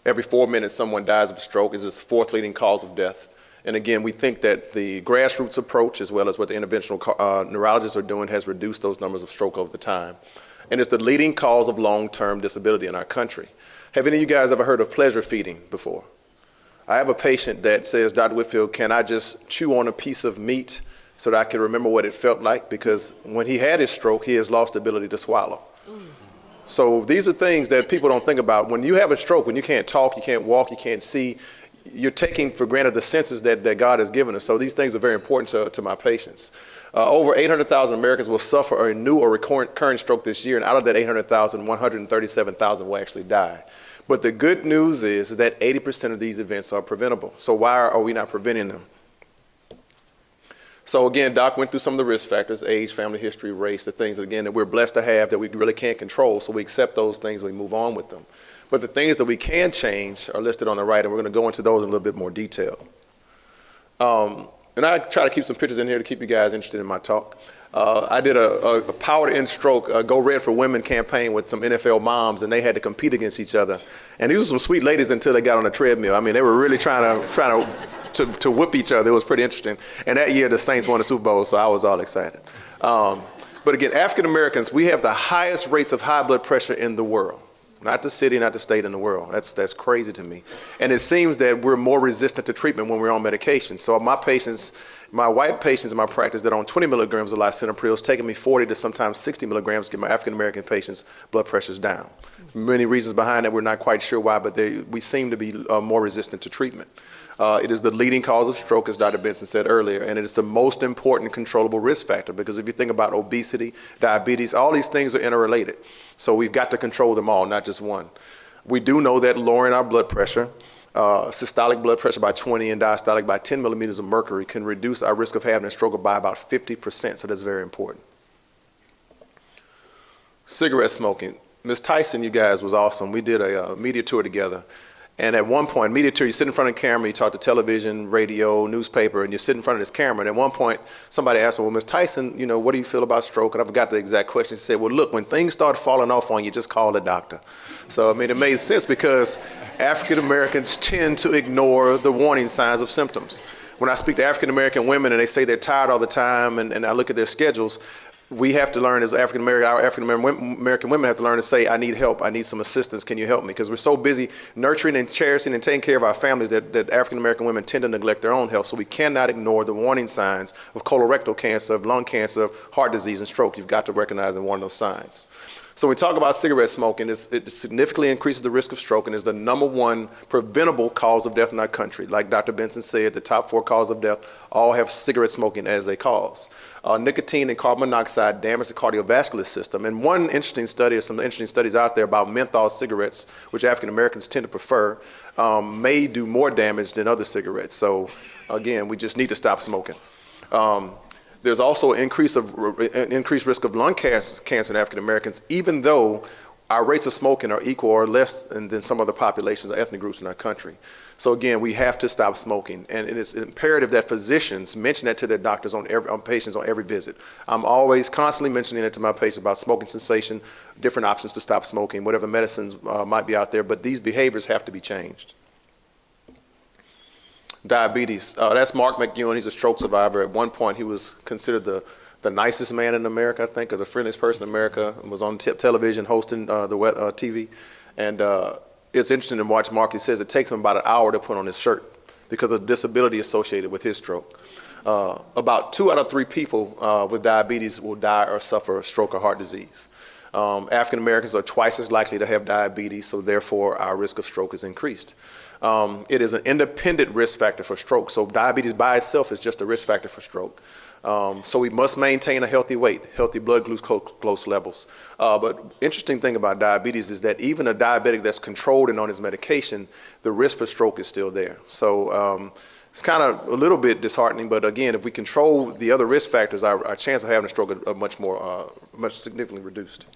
Every 4 minutes, someone dies of a stroke. It's the fourth leading cause of death. And again, we think that the grassroots approach, as well as what the interventional neurologists are doing, has reduced those numbers of stroke over the time. And it's the leading cause of long-term disability in our country. Have any of you guys ever heard of pleasure feeding before? I have a patient that says, Dr. Whitfield, can I just chew on a piece of meat so that I can remember what it felt like? Because when he had his stroke, he has lost the ability to swallow. So these are things that people don't think about. When you have a stroke, when you can't talk, you can't walk, you can't see, you're taking for granted the senses that God has given us. So these things are very important to my patients. Over 800,000 Americans will suffer a new or recurrent stroke this year, and out of that 800,000, 137,000 will actually die. But the good news is that 80% of these events are preventable. So why are we not preventing them? So again, Doc went through some of the risk factors: age, family history, race, the things that, again, that we're blessed to have that we really can't control. So we accept those things, we move on with them. But the things that we can change are listed on the right, and we're going to go into those in a little bit more detail. And I try to keep some pictures in here to keep you guys interested in my talk. I did a Power to End Stroke, Go Red for Women campaign with some NFL moms, and they had to compete against each other. And these were some sweet ladies until they got on the treadmill. I mean, they were really trying to whip each other. It was pretty interesting. And that year, the Saints won the Super Bowl, so I was all excited. But again, African Americans, we have the highest rates of high blood pressure in the world. Not the city, not the state, in the world. That's crazy to me. And it seems that we're more resistant to treatment when we're on medication. So my patients, my white patients in my practice that are on 20 milligrams of lisinopril, it's taking me 40 to sometimes 60 milligrams to get my African American patients' blood pressures down. Many reasons behind that, we're not quite sure why, but we seem to be more resistant to treatment. It is the leading cause of stroke, as Dr. Benson said earlier, and it is the most important controllable risk factor, because if you think about obesity, diabetes, all these things are interrelated. So we've got to control them all, not just one. We do know that lowering our blood pressure, systolic blood pressure by 20 and diastolic by 10 millimeters of mercury, can reduce our risk of having a stroke by about 50%, so that's very important. Cigarette smoking. Ms. Tyson, you guys, was awesome. We did a media tour together. And at one point, media tour, you sit in front of the camera, you talk to television, radio, newspaper, and you sit in front of this camera. And at one point, somebody asked her, well, Ms. Tyson, you know, what do you feel about stroke? And I forgot the exact question. She said, well, look, when things start falling off on you, just call the doctor. So, I mean, it made sense because African Americans tend to ignore the warning signs of symptoms. When I speak to African American women and they say they're tired all the time, and I look at their schedules, we have to learn as our African American women have to learn to say, I need help, I need some assistance, can you help me? Because we're so busy nurturing and cherishing and taking care of our families that African American women tend to neglect their own health. So we cannot ignore the warning signs of colorectal cancer, of lung cancer, of heart disease, and stroke. You've got to recognize and warn those signs. So when we talk about cigarette smoking, it significantly increases the risk of stroke and is the #1 preventable cause of death in our country. Like Dr. Benson said, the top 4 causes of death all have cigarette smoking as a cause. Nicotine and carbon monoxide damage the cardiovascular system. And one interesting study, or some interesting studies out there about menthol cigarettes, which African Americans tend to prefer, may do more damage than other cigarettes. So again, we just need to stop smoking. There's also increased risk of lung cancer in African Americans, even though our rates of smoking are equal or less than some other populations or ethnic groups in our country. So again, we have to stop smoking, and it is imperative that physicians mention that to their doctors on patients on every visit. I'm always constantly mentioning it to my patients about smoking cessation, different options to stop smoking, whatever medicines might be out there, but these behaviors have to be changed. Diabetes. That's Mark McEwen. He's a stroke survivor. At one point, he was considered the nicest man in America, I think, or the friendliest person in America, and was on television hosting the TV. And it's interesting to watch Mark. He says it takes him about an hour to put on his shirt because of the disability associated with his stroke. About 2 out of 3 people with diabetes will die or suffer a stroke or heart disease. African Americans are twice as likely to have diabetes, so therefore our risk of stroke is increased. It is an independent risk factor for stroke, so diabetes by itself is just a risk factor for stroke. So we must maintain a healthy weight, healthy blood glucose levels. But interesting thing about diabetes is that even a diabetic that's controlled and on his medication, the risk for stroke is still there. So it's kind of a little bit disheartening, but again, if we control the other risk factors, our chance of having a stroke are much significantly reduced.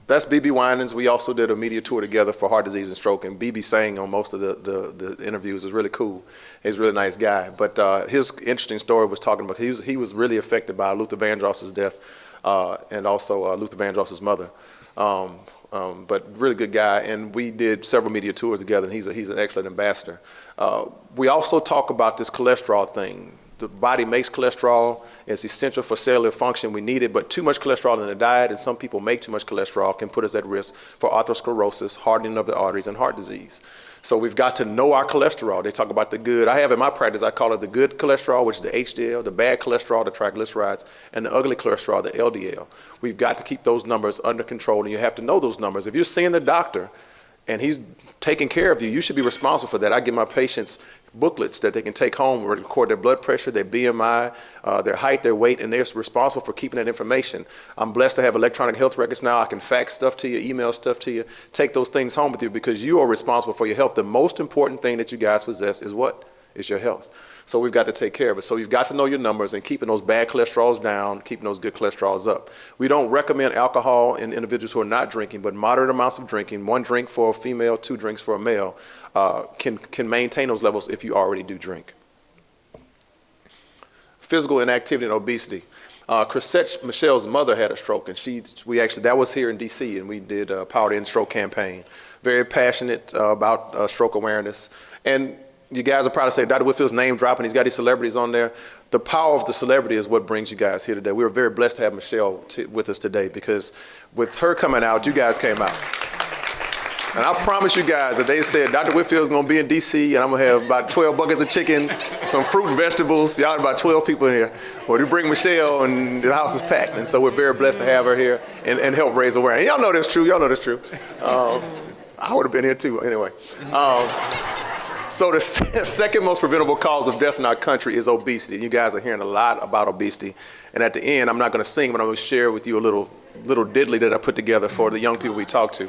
That's BB Winans. We also did a media tour together for heart disease and stroke, and BB sang on most of the interviews. It was really cool. He's a really nice guy. But his interesting story was talking about he was really affected by Luther Vandross's death and also Luther Vandross's mother. But really good guy, and we did several media tours together, and he's an excellent ambassador. We also talk about this cholesterol thing. The body makes cholesterol. It's essential for cellular function. We need it, but too much cholesterol in the diet, and some people make too much cholesterol, can put us at risk for atherosclerosis, hardening of the arteries, and heart disease. So we've got to know our cholesterol. They talk about the good. I have in my practice, I call it the good cholesterol, which is the HDL, the bad cholesterol, the triglycerides, and the ugly cholesterol, the LDL. We've got to keep those numbers under control, and you have to know those numbers. If you're seeing the doctor and he's taking care of you, you should be responsible for that. I give my patients booklets that they can take home, record their blood pressure, their BMI, their height, their weight, and they're responsible for keeping that information. I'm blessed to have electronic health records now. I can fax stuff to you, email stuff to you, take those things home with you because you are responsible for your health. The most important thing that you guys possess is what? Is your health. So we've got to take care of it. So you've got to know your numbers and keeping those bad cholesterols down, keeping those good cholesterols up. We don't recommend alcohol in individuals who are not drinking, but moderate amounts of drinking, 1 drink for a female, 2 drinks for a male, can maintain those levels if you already do drink. Physical inactivity and obesity. Chrisette Michelle's mother had a stroke, and that was here in DC, and we did a Power to End Stroke campaign. Very passionate about stroke awareness. And you guys will probably say, Dr. Whitfield's name dropping, he's got these celebrities on there. The power of the celebrity is what brings you guys here today. We were very blessed to have Michelle with us today because with her coming out, you guys came out. And I promise you guys that they said Dr. Whitfield's gonna be in DC and I'm gonna have about 12 buckets of chicken, some fruit and vegetables. Y'all about 12 people in here. Well, you bring Michelle and the house is packed. And so we're very blessed to have her here and help raise awareness. Y'all know that's true, y'all know that's true. I would have been here too, anyway. So the second most preventable cause of death in our country is obesity. You guys are hearing a lot about obesity. And at the end, I'm not gonna sing, but I'm gonna share with you a little diddly that I put together for the young people we talk to.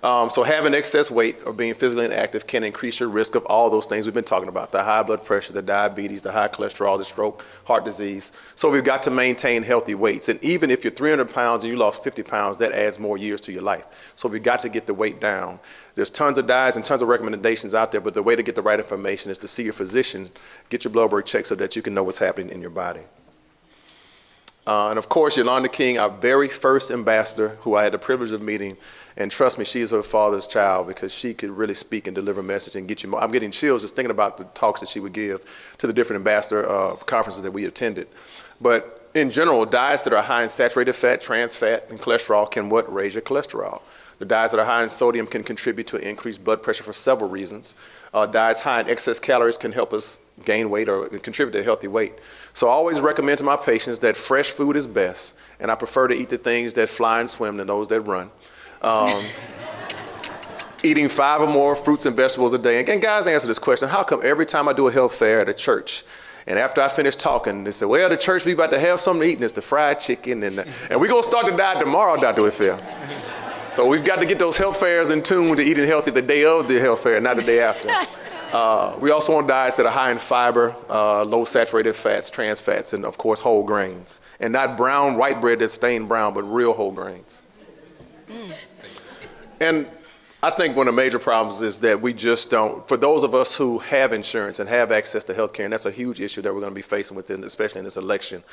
So having excess weight or being physically inactive can increase your risk of all those things we've been talking about, the high blood pressure, the diabetes, the high cholesterol, the stroke, heart disease. So we've got to maintain healthy weights. And even if you're 300 pounds and you lost 50 pounds, that adds more years to your life. So we've got to get the weight down. There's tons of diets and tons of recommendations out there, but the way to get the right information is to see your physician, get your blood work checked so that you can know what's happening in your body. And of course, Yolanda King, our very first ambassador, who I had the privilege of meeting, and trust me, she's her father's child because she could really speak and deliver a message and get you more. I'm getting chills just thinking about the talks that she would give to the different ambassador conferences that we attended. But in general, diets that are high in saturated fat, trans fat, and cholesterol can raise your cholesterol. The diets that are high in sodium can contribute to increased blood pressure for several reasons. Diets high in excess calories can help us gain weight or contribute to a healthy weight. So I always recommend to my patients that fresh food is best, and I prefer to eat the things that fly and swim than those that run. Eating 5 or more fruits and vegetables a day. And guys, answer this question, how come every time I do a health fair at a church, and after I finish talking, they say, well, the church, we about to have something to eat, and it's the fried chicken, and we're going to start the diet tomorrow, Dr. Whitfield. So we've got to get those health fairs in tune to eating healthy the day of the health fair, not the day after. We also want diets that are high in fiber, low saturated fats, trans fats, and of course whole grains. And not brown white bread that's stained brown, but real whole grains. And I think one of the major problems is that we just don't, for those of us who have insurance and have access to health care, and that's a huge issue that we're going to be facing within, especially in this election.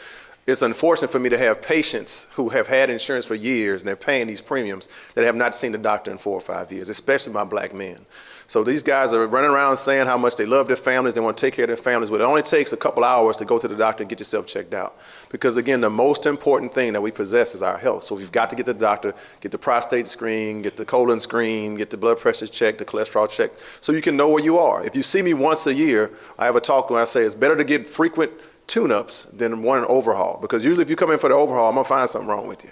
It's unfortunate for me to have patients who have had insurance for years and they're paying these premiums that have not seen the doctor in 4 or 5 years, especially my black men. So these guys are running around saying how much they love their families, they want to take care of their families, but it only takes a couple hours to go to the doctor and get yourself checked out. Because again, the most important thing that we possess is our health. So we've got to get to the doctor, get the prostate screen, get the colon screen, get the blood pressure checked, the cholesterol checked, so you can know where you are. If you see me once a year, I have a talk when I say it's better to get frequent tune-ups than one overhaul. Because usually if you come in for the overhaul, I'm going to find something wrong with you.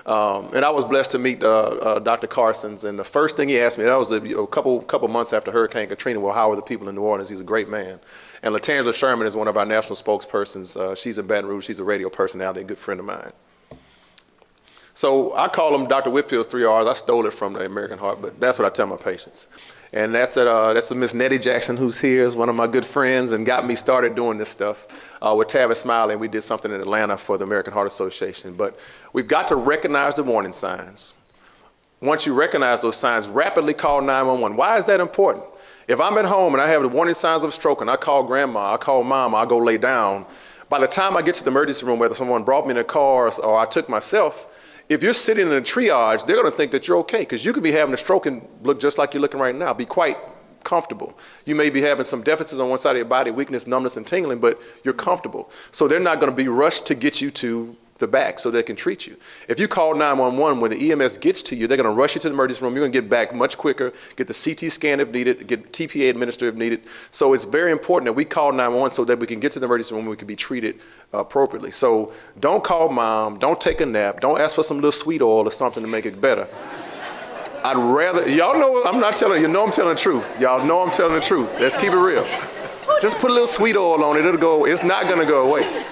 And I was blessed to meet Dr. Carson's, and the first thing he asked me, that was a couple months after Hurricane Katrina, well, how are the people in New Orleans? He's a great man. And Latangela Sherman is one of our national spokespersons. She's in Baton Rouge. She's a radio personality, a good friend of mine. So I call them Dr. Whitfield's 3 R's. I stole it from the American Heart, but that's what I tell my patients. And that's Miss Nettie Jackson, who's here, is one of my good friends and got me started doing this stuff with Tavis Smiley, and we did something in Atlanta for the American Heart Association. But we've got to recognize the warning signs. Once you recognize those signs, rapidly call 911. Why is that important? If I'm at home and I have the warning signs of stroke and I call grandma, I call mom, I go lay down, by the time I get to the emergency room, whether someone brought me in a car or I took myself, if you're sitting in a triage, they're going to think that you're okay, because you could be having a stroke and look just like you're looking right now, be quite comfortable. You may be having some deficits on one side of your body, weakness, numbness, and tingling, but you're comfortable. So they're not going to be rushed to get you to the back so they can treat you. If you call 911, when the EMS gets to you, they're going to rush you to the emergency room. You're going to get back much quicker, get the CT scan if needed, get TPA administered if needed. So it's very important that we call 911 so that we can get to the emergency room and we can be treated appropriately. So don't call mom, don't take a nap, don't ask for some little sweet oil or something to make it better. I'd rather, y'all know I'm not telling, you know I'm telling the truth. Y'all know I'm telling the truth. Let's keep it real. Just put a little sweet oil on it, it'll go, it's not going to go away.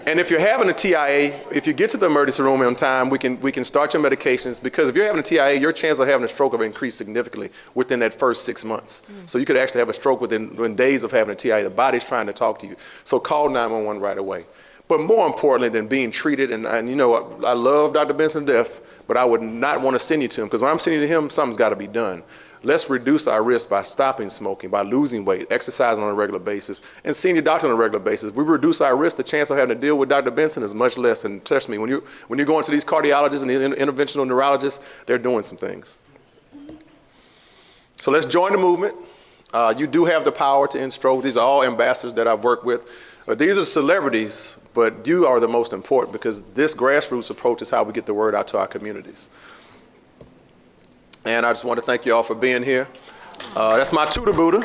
And if you're having a TIA, if you get to the emergency room on time, we can start your medications, because if you're having a TIA, your chance of having a stroke have increased significantly within that first 6 months. So you could actually have a stroke within days of having a TIA. The body's trying to talk to you. So call 911 right away. But more importantly than being treated, and you know, I love Dr. Benson to death, but I would not want to send you to him, because when I'm sending you to him, something's got to be done. Let's reduce our risk by stopping smoking, by losing weight, exercising on a regular basis, and seeing your doctor on a regular basis. We reduce our risk. The chance of having to deal with Dr. Benson is much less. And trust me, when you're going to these cardiologists and these interventional neurologists, they're doing some things. So let's join the movement. You do have the power to end stroke. These are all ambassadors that I've worked with. These are celebrities, but you are the most important, because this grassroots approach is how we get the word out to our communities. And I just want to thank you all for being here. That's my tutor Buddha.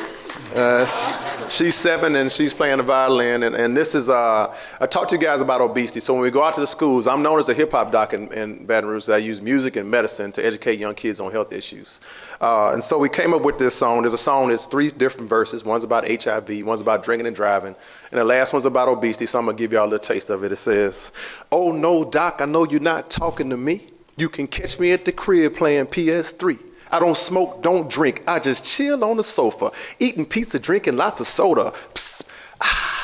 She's 7 and she's playing the violin. And this is, I talked to you guys about obesity. So when we go out to the schools, I'm known as a hip hop doc in Baton Rouge. I use music and medicine to educate young kids on health issues. And so we came up with this song. There's a song that's 3 different verses. One's about HIV, one's about drinking and driving, and the last one's about obesity. So I'm gonna give y'all a little taste of it. It says, "Oh no, doc, I know you're not talking to me. You can catch me at the crib playing PS3. I don't smoke, don't drink. I just chill on the sofa, eating pizza, drinking lots of soda. Psst.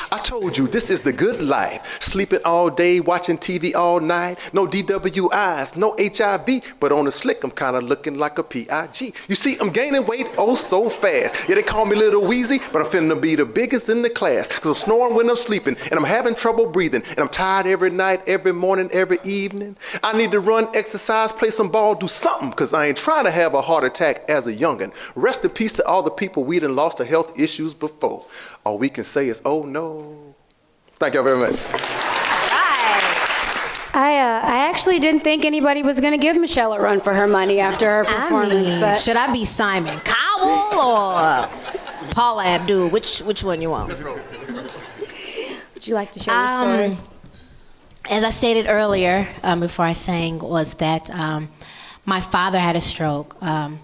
I told you, this is the good life. Sleeping all day, watching TV all night. No DWIs, no HIV, but on the slick, I'm kind of looking like a PIG. You see, I'm gaining weight oh so fast. Yeah, they call me Little Wheezy, but I'm finna be the biggest in the class. Cause I'm snoring when I'm sleeping, and I'm having trouble breathing, and I'm tired every night, every morning, every evening. I need to run, exercise, play some ball, do something, cause I ain't trying to have a heart attack as a youngin'. Rest in peace to all the people we done lost to health issues before. All we can say is, oh no. Thank y'all very much. I actually didn't think anybody was going to give Michelle a run for her money after her performance. But should I be Simon Cowell or Paula Abdul? Which one you want? Would you like to share your story? As I stated earlier, before I sang, was that my father had a stroke.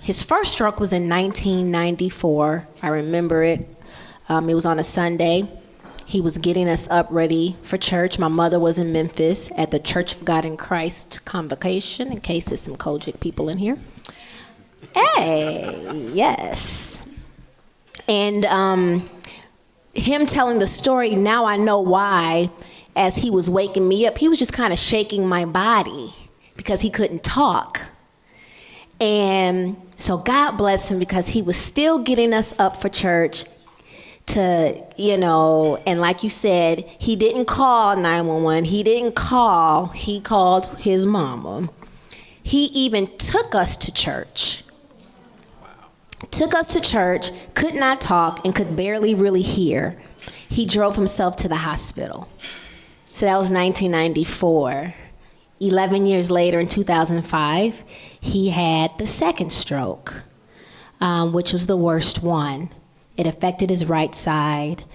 His first stroke was in 1994. I remember it. It was on a Sunday. He was getting us up ready for church. My mother was in Memphis at the Church of God in Christ convocation, in case there's some Kojic people in here. Hey, yes. And him telling the story, now I know why, as he was waking me up, he was just kind of shaking my body because he couldn't talk. And so God bless him, because he was still getting us up for church to, you know, and like you said, he didn't call 911. He called his mama. He even took us to church. Took us to church, could not talk, and could barely really hear. He drove himself to the hospital. So that was 1994. 11 years later, in 2005, he had the second stroke, which was the worst one. It affected his right side.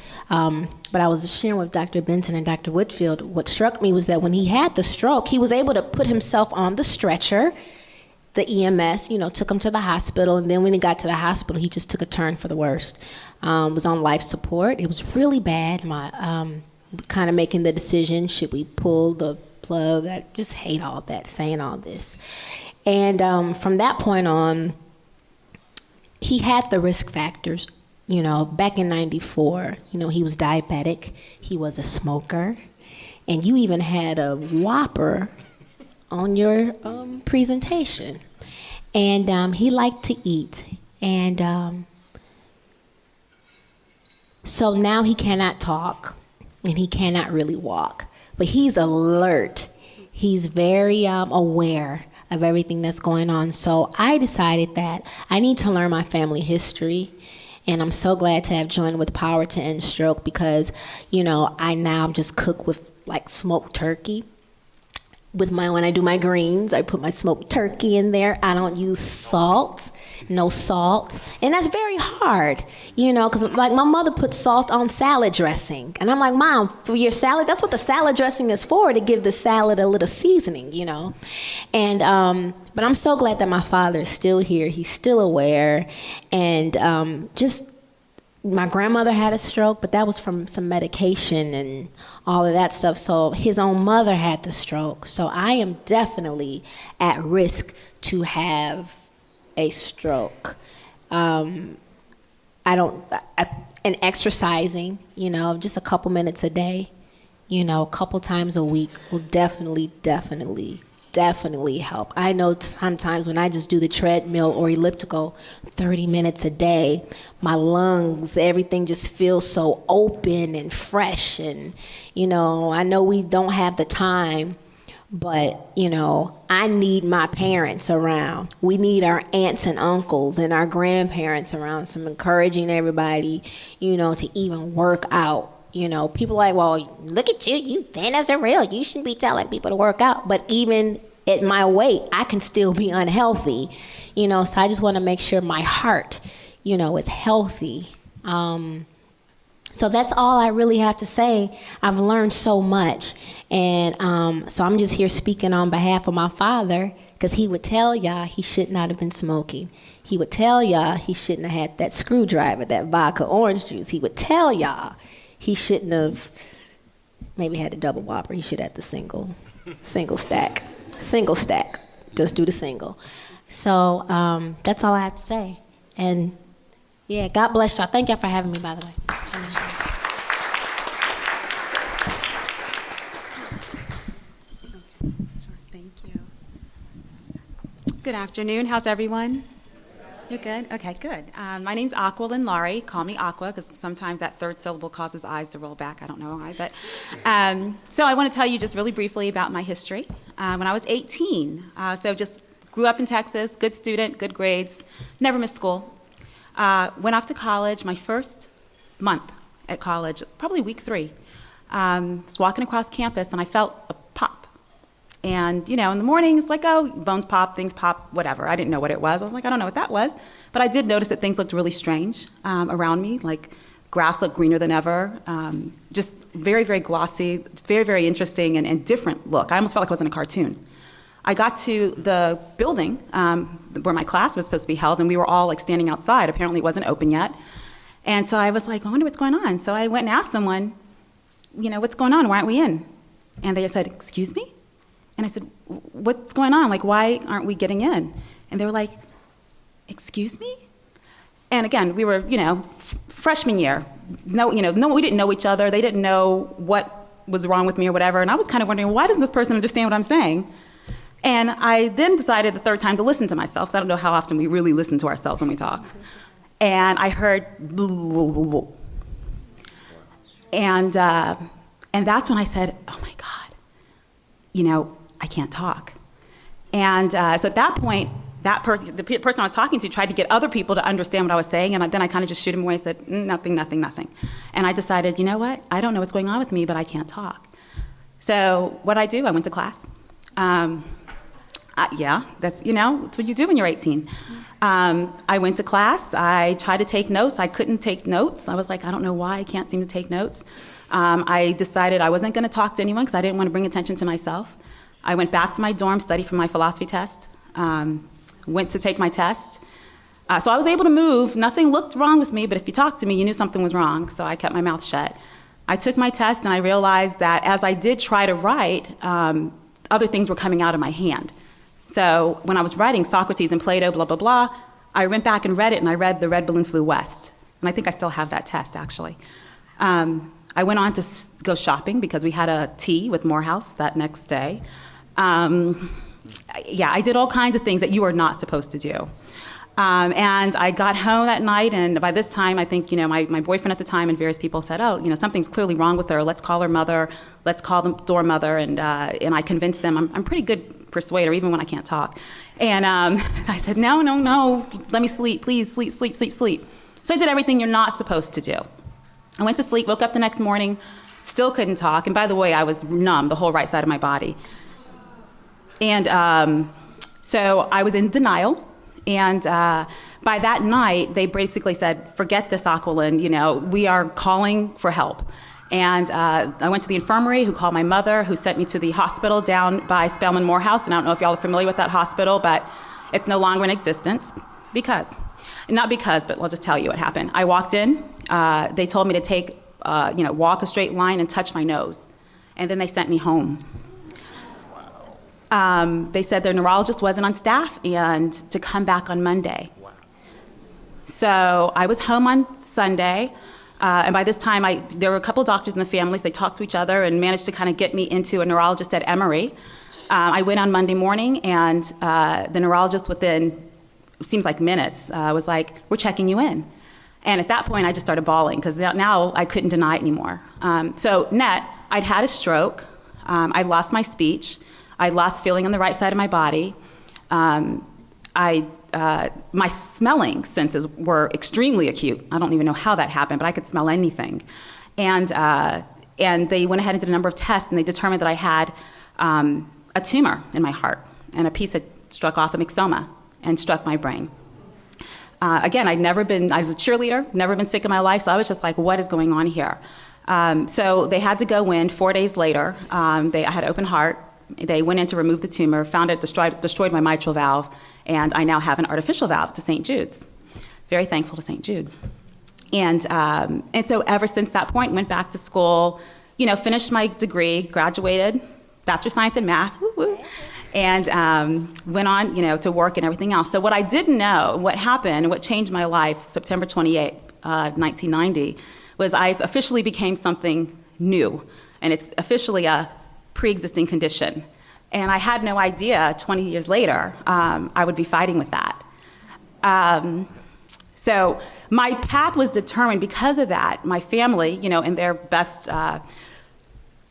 but I was sharing with Dr. Benson and Dr. Whitfield, what struck me was that when he had the stroke, he was able to put himself on the stretcher. The EMS, took him to the hospital, and then when he got to the hospital, he just took a turn for the worst. Was on life support. It was really bad. Kind of making the decision, should we pull the plug? I just hate all that, saying all this. And from that point on, he had the risk factors. Back in '94, he was diabetic, he was a smoker, and you even had a Whopper on your presentation. And he liked to eat. And so now he cannot talk, and he cannot really walk. But he's alert. He's very aware of everything that's going on. So I decided that I need to learn my family history. And I'm so glad to have joined with Power to End Stroke because, I now just cook with smoked turkey. When I do my greens, I put my smoked turkey in there. I don't use salt, no salt. And that's very hard, because my mother puts salt on salad dressing. And I'm like, Mom, for your salad, that's what the salad dressing is for, to give the salad a little seasoning, And, but I'm so glad that my father is still here. He's still aware. And my grandmother had a stroke, but that was from some medication and all of that stuff. So his own mother had the stroke. So I am definitely at risk to have a stroke. And exercising, just a couple minutes a day, a couple times a week will definitely help. I know sometimes when I just do the treadmill or elliptical 30 minutes a day, my lungs, everything just feels so open and fresh. And, I know we don't have the time, but, I need my parents around. We need our aunts and uncles and our grandparents around. So I'm encouraging everybody, to even work out. People are like, well, look at you, you thin as a rail. You shouldn't be telling people to work out. But even at my weight, I can still be unhealthy, so I just want to make sure my heart, is healthy. So that's all I really have to say. I've learned so much. And so I'm just here speaking on behalf of my father, because he would tell y'all he should not have been smoking. He would tell y'all he shouldn't have had that screwdriver, that vodka orange juice. He would tell y'all he shouldn't have maybe had a double Whopper. He should have had the single stack. Single stack. Just do the single. So that's all I have to say. And yeah, God bless y'all. Thank y'all for having me, by the way. Thank you. Good afternoon. How's everyone? You're good? Okay, good. My name's Aqualyn Laurie. Call me Aqua, because sometimes that third syllable causes eyes to roll back. I don't know why. But so I want to tell you just really briefly about my history. When I was 18, so just grew up in Texas, good student, good grades, never missed school. Went off to college, my first month at college, probably week 3. Was walking across campus, and I felt a pop. And, in the morning, it's like, oh, bones pop, things pop, whatever. I didn't know what it was. I was like, I don't know what that was. But I did notice that things looked really strange around me, like grass looked greener than ever, just very, very glossy, very, very interesting and different look. I almost felt like I was in a cartoon. I got to the building where my class was supposed to be held, and we were all standing outside. Apparently it wasn't open yet. And so I was like, I wonder what's going on. So I went and asked someone, what's going on? Why aren't we in? And they said, excuse me? And I said, what's going on? Why aren't we getting in? And they were like, excuse me? And again, we were, freshman year. No, we didn't know each other. They didn't know what was wrong with me or whatever. And I was kind of wondering, why doesn't this person understand what I'm saying? And I then decided the third time to listen to myself, because I don't know how often we really listen to ourselves when we talk. And I heard, blah, blah, blah, blah. And that's when I said, oh my God, I can't talk. And so at that point, the person I was talking to tried to get other people to understand what I was saying, and then I kind of just shooed him away and said, nothing. And I decided, you know what? I don't know what's going on with me, but I can't talk. So what I do, I went to class. Yeah, that's what you do when you're 18. I went to class. I tried to take notes. I couldn't take notes. I was like, I don't know why I can't seem to take notes. I decided I wasn't going to talk to anyone because I didn't want to bring attention to myself. I went back to my dorm, studied for my philosophy test, went to take my test. So I was able to move. Nothing looked wrong with me, but if you talked to me, you knew something was wrong, so I kept my mouth shut. I took my test, and I realized that as I did try to write, other things were coming out of my hand. So when I was writing Socrates and Plato, blah, blah, blah, I went back and read it, and I read The Red Balloon Flew West. And I think I still have that test, actually. I went on to go shopping because we had a tea with Morehouse that next day. Yeah, I did all kinds of things that you are not supposed to do. And I got home that night, and by this time, I think, my boyfriend at the time and various people said, oh, something's clearly wrong with her. Let's call her mother. Let's call the dorm mother. And I convinced them. I'm pretty good persuader, even when I can't talk. And I said, no, let me sleep. Please, sleep. So I did everything you're not supposed to do. I went to sleep, woke up the next morning, still couldn't talk. And by the way, I was numb, the whole right side of my body. And so I was in denial. And by that night, they basically said, forget this, Aquilyn, we are calling for help. And I went to the infirmary, who called my mother, who sent me to the hospital down by Spelman Morehouse. And I don't know if y'all are familiar with that hospital, but it's no longer in existence not because, but I'll just tell you what happened. I walked in, they told me to take, walk a straight line and touch my nose. And then they sent me home. They said their neurologist wasn't on staff and to come back on Monday. Wow. So I was home on Sunday, and by this time there were a couple of doctors in the families. They talked to each other and managed to kind of get me into a neurologist at Emory. I went on Monday morning, and the neurologist within, seems like minutes, was like, we're checking you in. And at that point, I just started bawling because now I couldn't deny it anymore. So I'd had a stroke. I lost my speech. I lost feeling on the right side of my body. My smelling senses were extremely acute. I don't even know how that happened, but I could smell anything. And they went ahead and did a number of tests, and they determined that I had a tumor in my heart, and a piece had struck off a myxoma and struck my brain. Again, I was a cheerleader, never been sick in my life, so I was just like, what is going on here? So they had to go in 4 days later. I had open heart. They went in to remove the tumor, found it destroyed my mitral valve, and I now have an artificial valve to St. Jude's. Very thankful to St. Jude. And so ever since that point, went back to school, finished my degree, graduated, Bachelor of Science in Math, woo-woo, and went on, to work and everything else. So what I didn't know, what happened, what changed my life, September 28, 1990, was I officially became something new, and it's officially a pre-existing condition. And I had no idea 20 years later I would be fighting with that. So my path was determined because of that. My family, in their best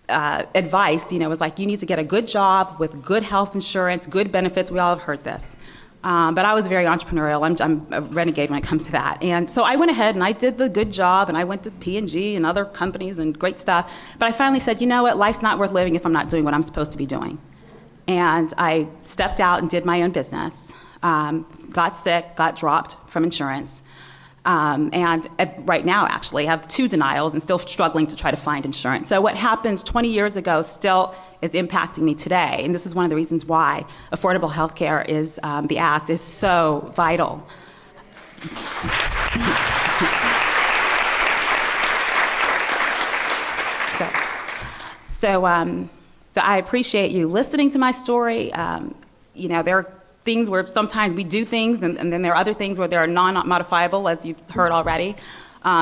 advice, was like, you need to get a good job with good health insurance, good benefits. We all have heard this. But I was very entrepreneurial. I'm a renegade when it comes to that. And so I went ahead and I did the good job, and I went to P&G and other companies and great stuff. But I finally said, you know what, life's not worth living if I'm not doing what I'm supposed to be doing. And I stepped out and did my own business, got sick, got dropped from insurance. And right now, actually, I have 2 denials and still struggling to try to find insurance. So what happened 20 years ago still is impacting me today. And this is one of the reasons why affordable health care is, the act is so vital. So I appreciate you listening to my story. There are things where sometimes we do things, and then there are other things where they are non-modifiable, as you've heard already.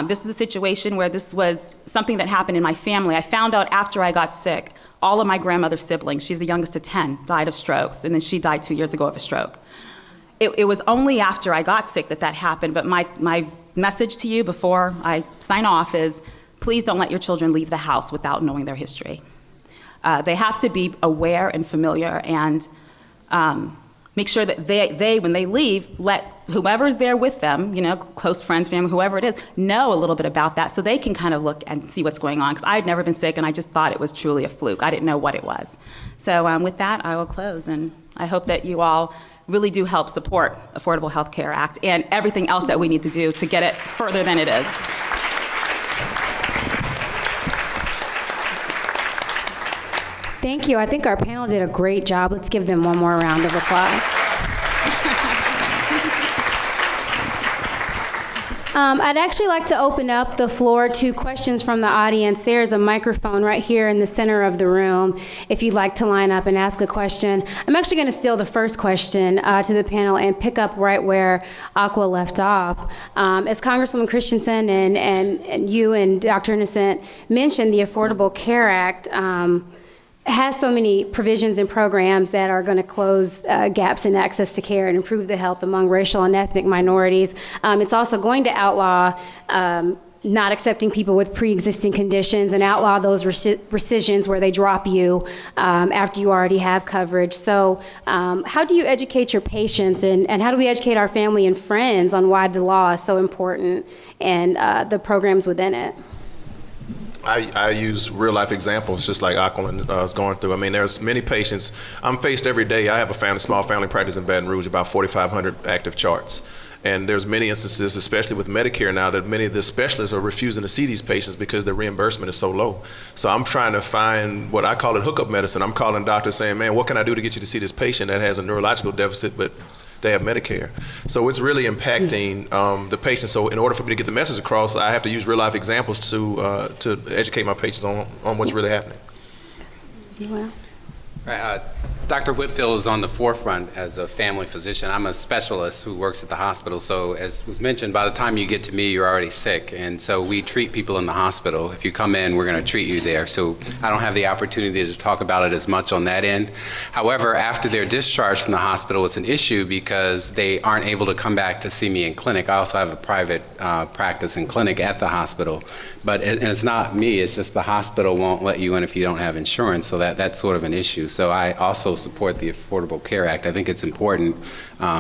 This is a situation where this was something that happened in my family. I found out after I got sick, all of my grandmother's siblings, she's the youngest of 10, died of strokes, and then she died 2 years ago of a stroke. It was only after I got sick that happened, but my message to you before I sign off is, please don't let your children leave the house without knowing their history. They have to be aware and familiar, and make sure that they, when they leave, let whoever's there with them, close friends, family, whoever it is, know a little bit about that so they can kind of look and see what's going on. Because I'd never been sick, and I just thought it was truly a fluke. I didn't know what it was. So with that, I will close, and I hope that you all really do help support Affordable Health Care Act and everything else that we need to do to get it further than it is. Thank you. I think our panel did a great job. Let's give them one more round of applause. I'd actually like to open up the floor to questions from the audience. There's a microphone right here in the center of the room if you'd like to line up and ask a question. I'm actually going to steal the first question to the panel and pick up right where Aqua left off. As Congresswoman Christensen and you and Dr. Innocent mentioned, the Affordable Care Act has so many provisions and programs that are going to close gaps in access to care and improve the health among racial and ethnic minorities. It's also going to outlaw not accepting people with pre-existing conditions and outlaw those rescissions where they drop you after you already have coverage. So how do you educate your patients, and how do we educate our family and friends on why the law is so important and the programs within it? I use real life examples, just like Aquilin is going through. I mean, there's many patients I'm faced every day. I have a small family practice in Baton Rouge, about 4,500 active charts. And there's many instances, especially with Medicare now, that many of the specialists are refusing to see these patients because their reimbursement is so low. So I'm trying to find what I call it hookup medicine. I'm calling doctors saying, man, what can I do to get you to see this patient that has a neurological deficit, but they have Medicare? So it's really impacting the patient. So in order for me to get the message across, I have to use real life examples to educate my patients on what's really happening. Anyone else? Right, Dr. Whitfield is on the forefront as a family physician. I'm a specialist who works at the hospital, so as was mentioned, by the time you get to me, you're already sick, and so we treat people in the hospital. If you come in, we're going to treat you there, so I don't have the opportunity to talk about it as much on that end. However, after they're discharged from the hospital, it's an issue because they aren't able to come back to see me in clinic. I also have a private practice and clinic at the hospital, and it's not me, it's just the hospital won't let you in if you don't have insurance, so that's sort of an issue. So I also support the Affordable Care Act. I think it's important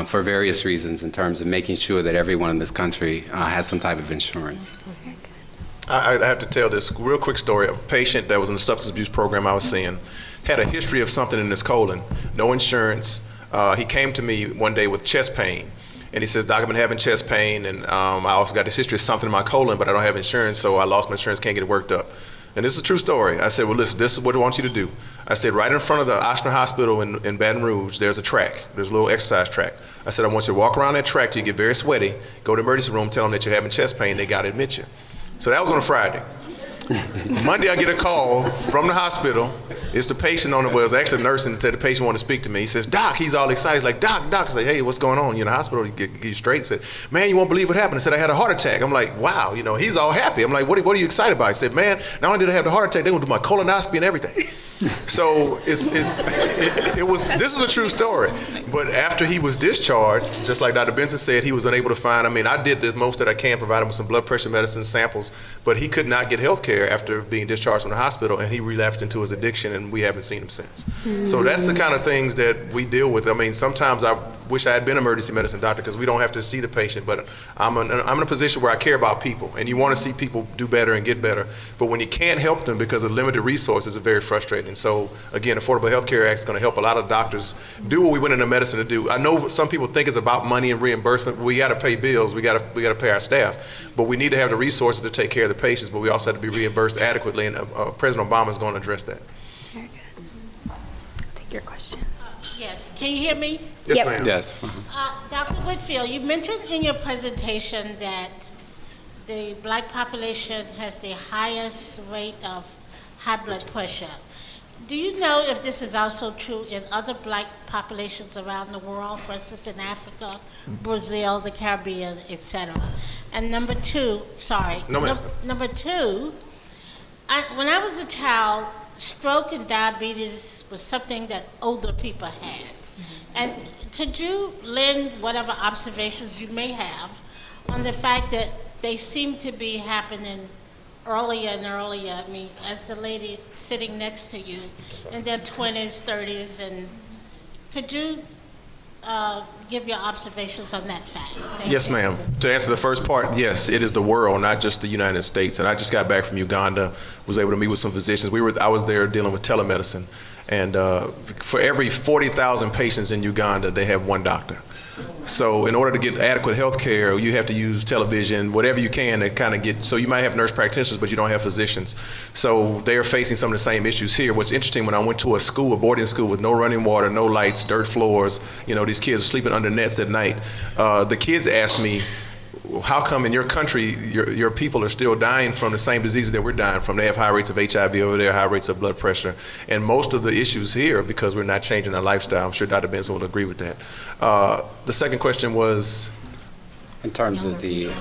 for various reasons in terms of making sure that everyone in this country has some type of insurance. I have to tell this real quick story. A patient that was in the substance abuse program I was seeing had a history of something in his colon, no insurance. He came to me one day with chest pain. And he says, Doc, I've been having chest pain, and I also got this history of something in my colon, but I don't have insurance, so I lost my insurance, can't get it worked up. And this is a true story. I said, well, listen, this is what I want you to do. I said, right in front of the Ochsner Hospital in Baton Rouge, there's a track. There's a little exercise track. I said, I want you to walk around that track till you get very sweaty, go to the emergency room, tell them that you're having chest pain, they got to admit you. So that was on a Friday. Monday, I get a call from the hospital. It's the patient on the, well, it was actually a nurse, and said the patient wanted to speak to me. He says, Doc, he's all excited. He's like, Doc. I say, hey, what's going on? You're in the hospital. He get you straight. He said, man, you won't believe what happened. I said, I had a heart attack. I'm like, wow, he's all happy. I'm like, what are you excited about? He said, man, not only did I have the heart attack, they were doing my colonoscopy and everything. So this was a true story. But after he was discharged, just like Dr. Benson said, he was unable to find, I did the most that I can, provide him with some blood pressure medicine samples, but he could not get health care after being discharged from the hospital, and he relapsed into his addiction, and we haven't seen him since. Mm-hmm. So that's the kind of things that we deal with. Sometimes I wish I had been an emergency medicine doctor because we don't have to see the patient, but I'm in a position where I care about people, and you want to see people do better and get better, but when you can't help them because of limited resources, it's very frustrating. And so, again, Affordable Health Care Act is going to help a lot of doctors do what we went into medicine to do. I know some people think it's about money and reimbursement, but we got to pay bills, we got to pay our staff, but we need to have the resources to take care of the patients, but we also have to be reimbursed adequately, and President Obama is going to address that. Very good. Take your question. Yes, can you hear me? Yes, Yep. ma'am. Yes. Dr. Whitfield, you mentioned in your presentation that the black population has the highest rate of high blood pressure. Do you know if this is also true in other black populations around the world, for instance in Africa, Brazil, the Caribbean, etc.? And number two, number two, when I was a child, stroke and diabetes was something that older people had. And could you lend whatever observations you may have on the fact that they seem to be happening earlier and earlier? As the lady sitting next to you in their 20s, 30s, and could you give your observations on that fact? Yes, ma'am. To answer the first part, yes, it is the world, not just the United States. And I just got back from Uganda, was able to meet with some physicians. I was there dealing with telemedicine. And for every 40,000 patients in Uganda, they have one doctor. So in order to get adequate health care, you have to use television, whatever you can to kind of get, so you might have nurse practitioners, but you don't have physicians. So they're facing some of the same issues here. What's interesting, when I went to a school, a boarding school with no running water, no lights, dirt floors, these kids are sleeping under nets at night. The kids asked me, how come in your country, your people are still dying from the same diseases that we're dying from? They have high rates of HIV over there, high rates of blood pressure. And most of the issues here are because we're not changing our lifestyle. I'm sure Dr. Benson will agree with that. The second question was? In terms of the...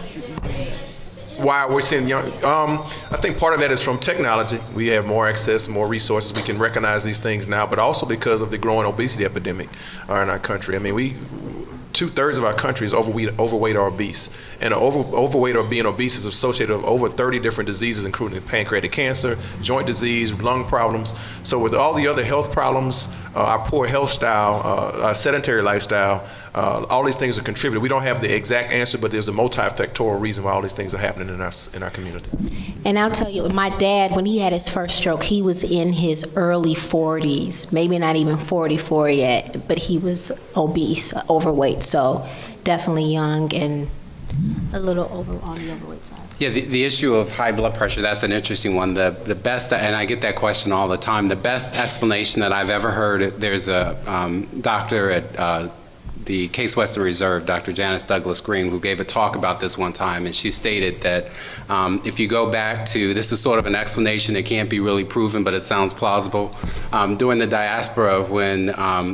Why we're seeing young, I think part of that is from technology. We have more access, more resources. We can recognize these things now, but also because of the growing obesity epidemic in our country. I mean, 2/3 of our country is overweight or obese. And overweight or being obese is associated with over 30 different diseases, including pancreatic cancer, joint disease, lung problems. So with all the other health problems, our poor health style, our sedentary lifestyle, all these things are contributed. We don't have the exact answer, but there's a multifactorial reason why all these things are happening in our community. And I'll tell you, my dad, when he had his first stroke, he was in his early 40s, maybe not even 44 yet, but he was obese, overweight. So definitely young and a little on the overweight side. Yeah, the issue of high blood pressure, that's an interesting one. The best, and I get that question all the time, the best explanation that I've ever heard, there's a doctor at the Case Western Reserve, Dr. Janice Douglas Green, who gave a talk about this one time, and she stated that if you go back to, this is sort of an explanation that can't be really proven, but it sounds plausible. During the diaspora, when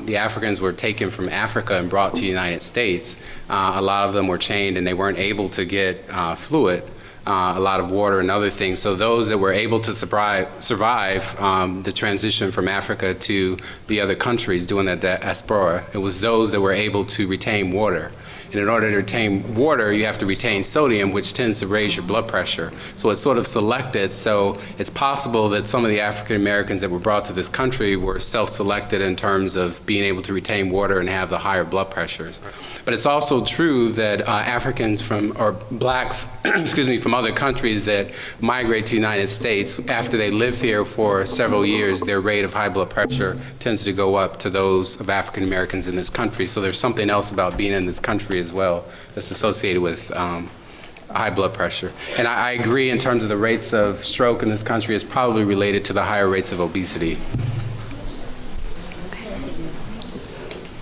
the Africans were taken from Africa and brought to the United States, a lot of them were chained and they weren't able to get fluid. A lot of water and other things. So those that were able to survive the transition from Africa to the other countries doing the diaspora, it was those that were able to retain water. And in order to retain water, you have to retain sodium, which tends to raise your blood pressure. So it's sort of selected. So it's possible that some of the African Americans that were brought to this country were self-selected in terms of being able to retain water and have the higher blood pressures. But it's also true that Africans or blacks, excuse me, from other countries that migrate to the United States, after they live here for several years, their rate of high blood pressure tends to go up to those of African Americans in this country. So there's something else about being in this country as well that's associated with high blood pressure. And I agree in terms of the rates of stroke in this country is probably related to the higher rates of obesity.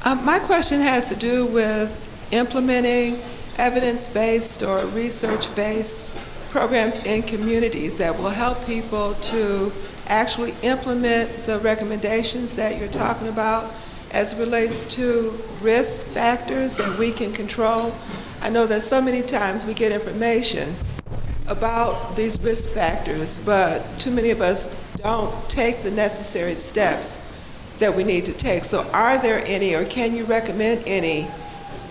My question has to do with implementing evidence-based or research-based programs in communities that will help people to actually implement the recommendations that you're talking about as it relates to risk factors that we can control. I know that so many times we get information about these risk factors, but too many of us don't take the necessary steps that we need to take. So are there any, or can you recommend any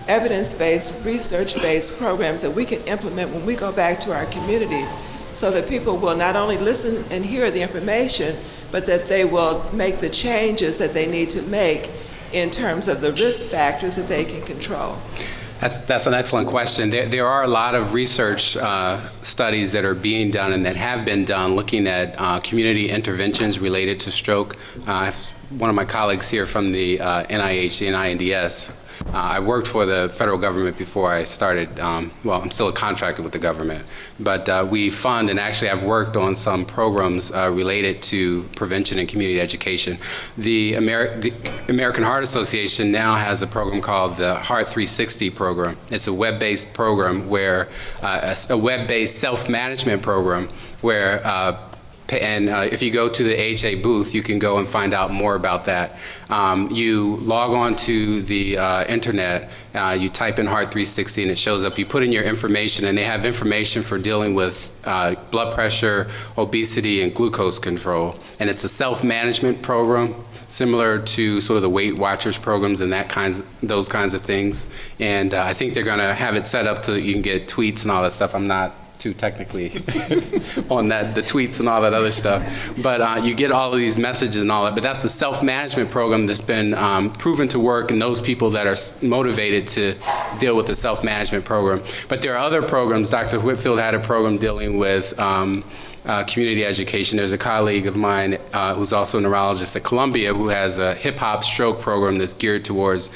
evidence-based, research-based programs that we can implement when we go back to our communities so that people will not only listen and hear the information, but that they will make the changes that they need to make in terms of the risk factors that they can control? That's an excellent question. There are a lot of research studies that are being done and that have been done looking at community interventions related to stroke. One of my colleagues here from the NIH, the NINDS, I worked for the federal government before I started, well, I'm still a contractor with the government, but we fund, and actually I've worked on some programs related to prevention and community education. The American Heart Association now has a program called the Heart 360 program. It's a web-based program where, a web-based self-management program where if you go to the AHA booth, you can go and find out more about that. You log on to the internet, you type in Heart 360 and it shows up. You put in your information and they have information for dealing with blood pressure, obesity, and glucose control. And it's a self-management program similar to sort of the Weight Watchers programs and those kinds of things. And I think they're going to have it set up so that you can get tweets and all that stuff. I'm not too technically on that, the tweets and all that other stuff. But you get all of these messages and all that. But that's the self-management program that's been proven to work in those people that are motivated to deal with the self-management program. But there are other programs. Dr. Whitfield had a program dealing with community education. There's a colleague of mine who's also a neurologist at Columbia who has a hip-hop stroke program that's geared towards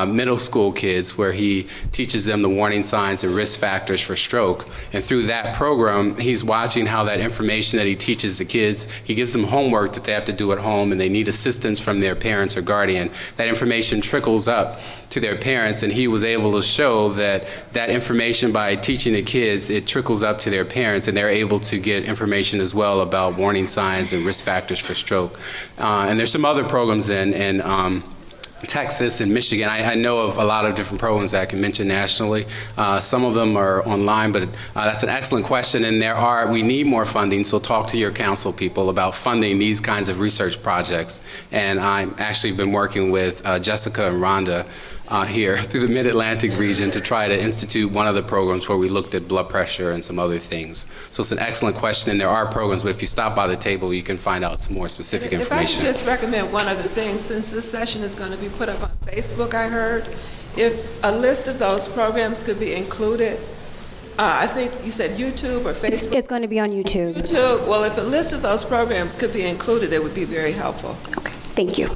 middle school kids, where he teaches them the warning signs and risk factors for stroke. And through that program, he's watching how that information that he teaches the kids, he gives them homework that they have to do at home and they need assistance from their parents or guardian. That information trickles up to their parents, and he was able to show that that information, by teaching the kids, it trickles up to their parents, and they're able to get information as well about warning signs and risk factors for stroke. And there's some other programs in Texas and Michigan. I know of a lot of different programs that I can mention nationally. Some of them are online, but that's an excellent question, and we need more funding, so talk to your council people about funding these kinds of research projects. And I've actually been working with Jessica and Rhonda here through the Mid-Atlantic region to try to institute one of the programs where we looked at blood pressure and some other things. So it's an excellent question, and there are programs, but if you stop by the table, you can find out some more specific information. If I could just recommend one other thing, since this session is going to be put up on Facebook, I heard, if a list of those programs could be included, I think you said YouTube or Facebook? It's going to be on YouTube. YouTube, well, if a list of those programs could be included, it would be very helpful. Okay, thank you.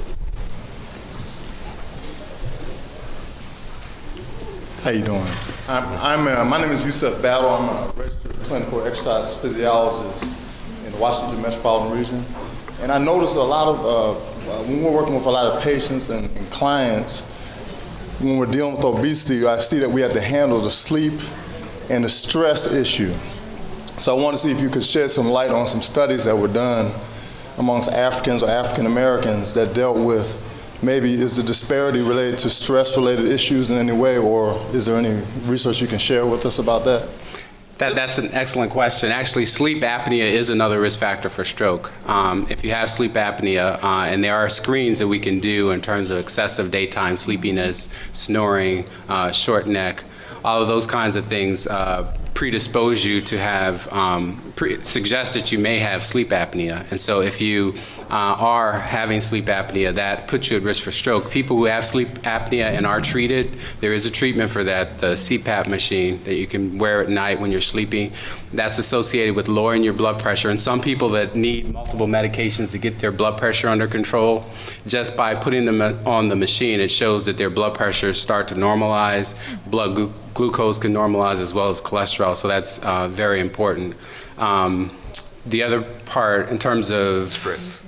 How you doing? My name is Yusuf Battle. I'm a registered clinical exercise physiologist in the Washington metropolitan region. And I noticed a lot of, when we're working with a lot of patients and clients, when we're dealing with obesity, I see that we have to handle the sleep and the stress issue. So I want to see if you could shed some light on some studies that were done amongst Africans or African Americans that dealt with maybe is the disparity related to stress-related issues in any way, or is there any research you can share with us about that? That's an excellent question. Actually, sleep apnea is another risk factor for stroke. If you have sleep apnea, and there are screens that we can do in terms of excessive daytime sleepiness, snoring, short neck, all of those kinds of things predispose you to have, suggest that you may have sleep apnea. And so if you are having sleep apnea, that puts you at risk for stroke. People who have sleep apnea and are treated, there is a treatment for that, the CPAP machine that you can wear at night when you're sleeping. That's associated with lowering your blood pressure. And some people that need multiple medications to get their blood pressure under control, just by putting them on the machine, it shows that their blood pressures start to normalize, blood glucose can normalize as well as cholesterol, so that's very important. The other part, in terms of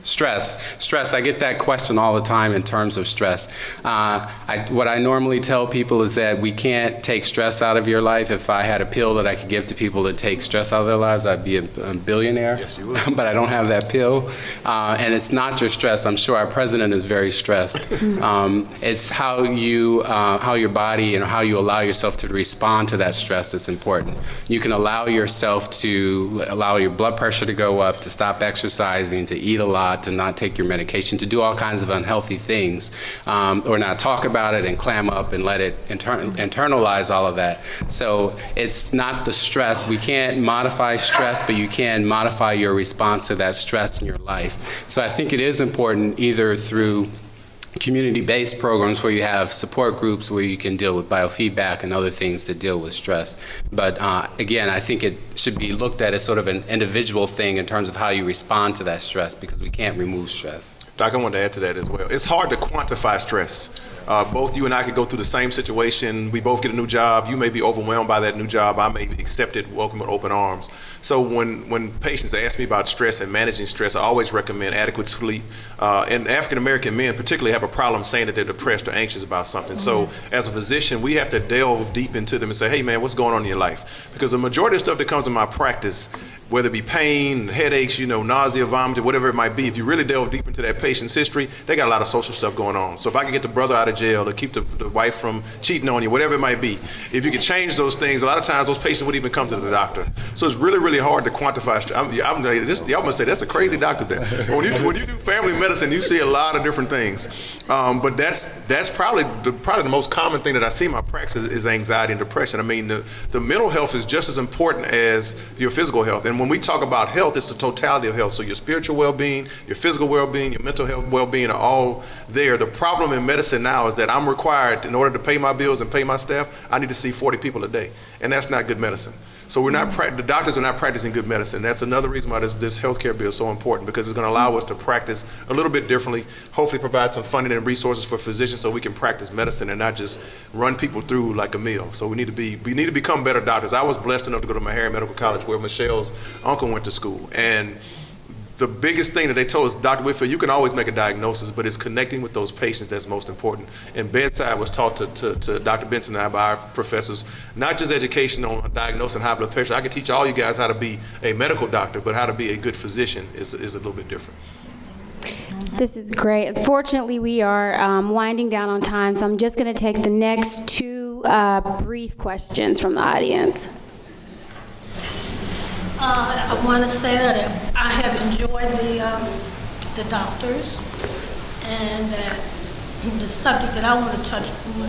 stress, I get that question all the time in terms of stress. What I normally tell people is that we can't take stress out of your life. If I had a pill that I could give to people to take stress out of their lives, I'd be a billionaire. Yes, you would. But I don't have that pill. And it's not just stress. I'm sure our president is very stressed. It's how your body and how you allow yourself to respond to that stress that's important. You can allow yourself to allow your blood pressure to go up, to stop exercising, to eat a lot, to not take your medication, to do all kinds of unhealthy things, or not talk about it and clam up and let it internalize all of that. So it's not the stress. We can't modify stress, but you can modify your response to that stress in your life. So I think it is important, either through community-based programs where you have support groups where you can deal with biofeedback and other things to deal with stress. But again, I think it should be looked at as sort of an individual thing in terms of how you respond to that stress, because we can't remove stress. Doc, I want to add to that as well. It's hard to quantify stress. Both you and I could go through the same situation. We both get a new job. You may be overwhelmed by that new job. I may accept it, welcome with open arms. So when patients ask me about stress and managing stress, I always recommend adequate sleep. And African-American men particularly have a problem saying that they're depressed or anxious about something. So as a physician, we have to delve deep into them and say, hey man, what's going on in your life? Because the majority of stuff that comes in my practice whether it be pain, headaches, nausea, vomiting, whatever it might be. If you really delve deep into that patient's history, they got a lot of social stuff going on. So if I can get the brother out of jail or keep the wife from cheating on you, whatever it might be, if you can change those things, a lot of times those patients wouldn't even come to the doctor. So it's really, really hard to quantify. I'm gonna say that's a crazy doctor there. When you do family medicine, you see a lot of different things. But that's probably the most common thing that I see in my practice is anxiety and depression. I mean, the mental health is just as important as your physical health. And when we talk about health, it's the totality of health. So your spiritual well-being, your physical well-being, your mental health well-being are all there. The problem in medicine now is that I'm required, in order to pay my bills and pay my staff, I need to see 40 people a day. And that's not good medicine. So the doctors are not practicing good medicine. That's another reason why this healthcare bill is so important, because it's going to allow us to practice a little bit differently, hopefully provide some funding and resources for physicians so we can practice medicine and not just run people through like a meal. So we need to become better doctors. I was blessed enough to go to Meharry Medical College, where Michelle's uncle went to school. And the biggest thing that they told us, Dr. Whitfield, you can always make a diagnosis, but it's connecting with those patients that's most important. And bedside was taught to Dr. Benson and I by our professors, not just education on diagnosing high blood pressure. I could teach all you guys how to be a medical doctor, but how to be a good physician is a little bit different. This is great. Unfortunately, we are winding down on time, so I'm just going to take the next two brief questions from the audience. I want to say that I have enjoyed the doctors, and that the subject that I want to touch on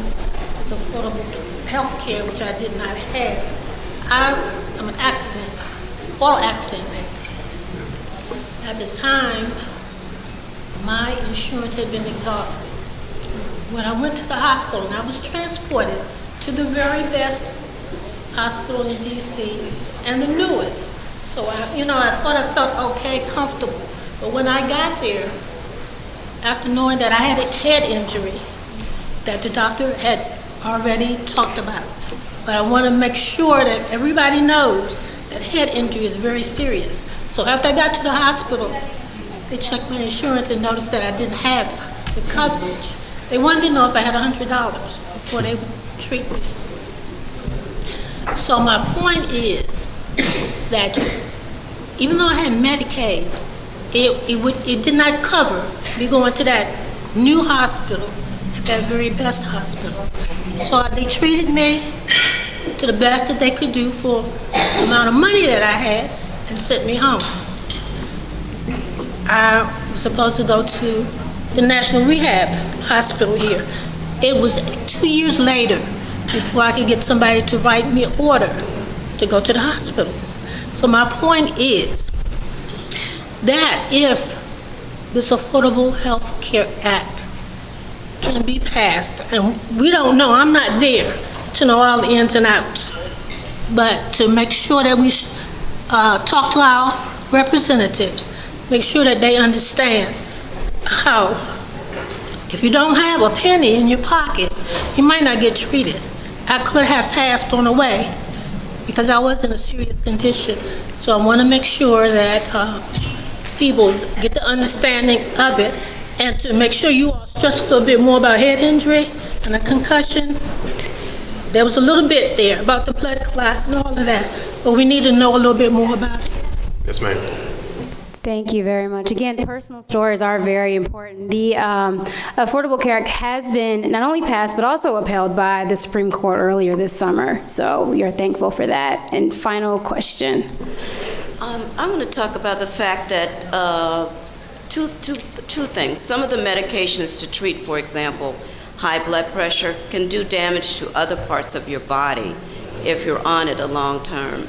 is affordable health care, which I did not have. I'm an auto accident victim. At the time, my insurance had been exhausted. When I went to the hospital, and I was transported to the very best hospital in D.C. and the newest. So I thought I felt okay, comfortable. But when I got there, after knowing that I had a head injury that the doctor had already talked about, but I want to make sure that everybody knows that head injury is very serious. So after I got to the hospital, they checked my insurance and noticed that I didn't have the coverage. They wanted to know if I had $100 before they would treat me. So my point is that even though I had Medicaid, it did not cover me going to that new hospital, that very best hospital. So they treated me to the best that they could do for the amount of money that I had and sent me home. I was supposed to go to the National Rehab Hospital here. It was 2 years later before I could get somebody to write me an order to go to the hospital. So my point is that if this Affordable Health Care Act can be passed, and we don't know, I'm not there to know all the ins and outs, but to make sure that we talk to our representatives, make sure that they understand how if you don't have a penny in your pocket, you might not get treated. I could have passed on away because I was in a serious condition. So I want to make sure that people get the understanding of it, and to make sure you all stress a little bit more about head injury and a concussion. There was a little bit there about the blood clot and all of that, but we need to know a little bit more about it. Yes, ma'am. Thank you very much. Again, personal stories are very important. The Affordable Care Act has been not only passed, but also upheld by the Supreme Court earlier this summer. So we are thankful for that. And final question. I want to talk about the fact that two things. Some of the medications to treat, for example, high blood pressure can do damage to other parts of your body if you're on it a long time.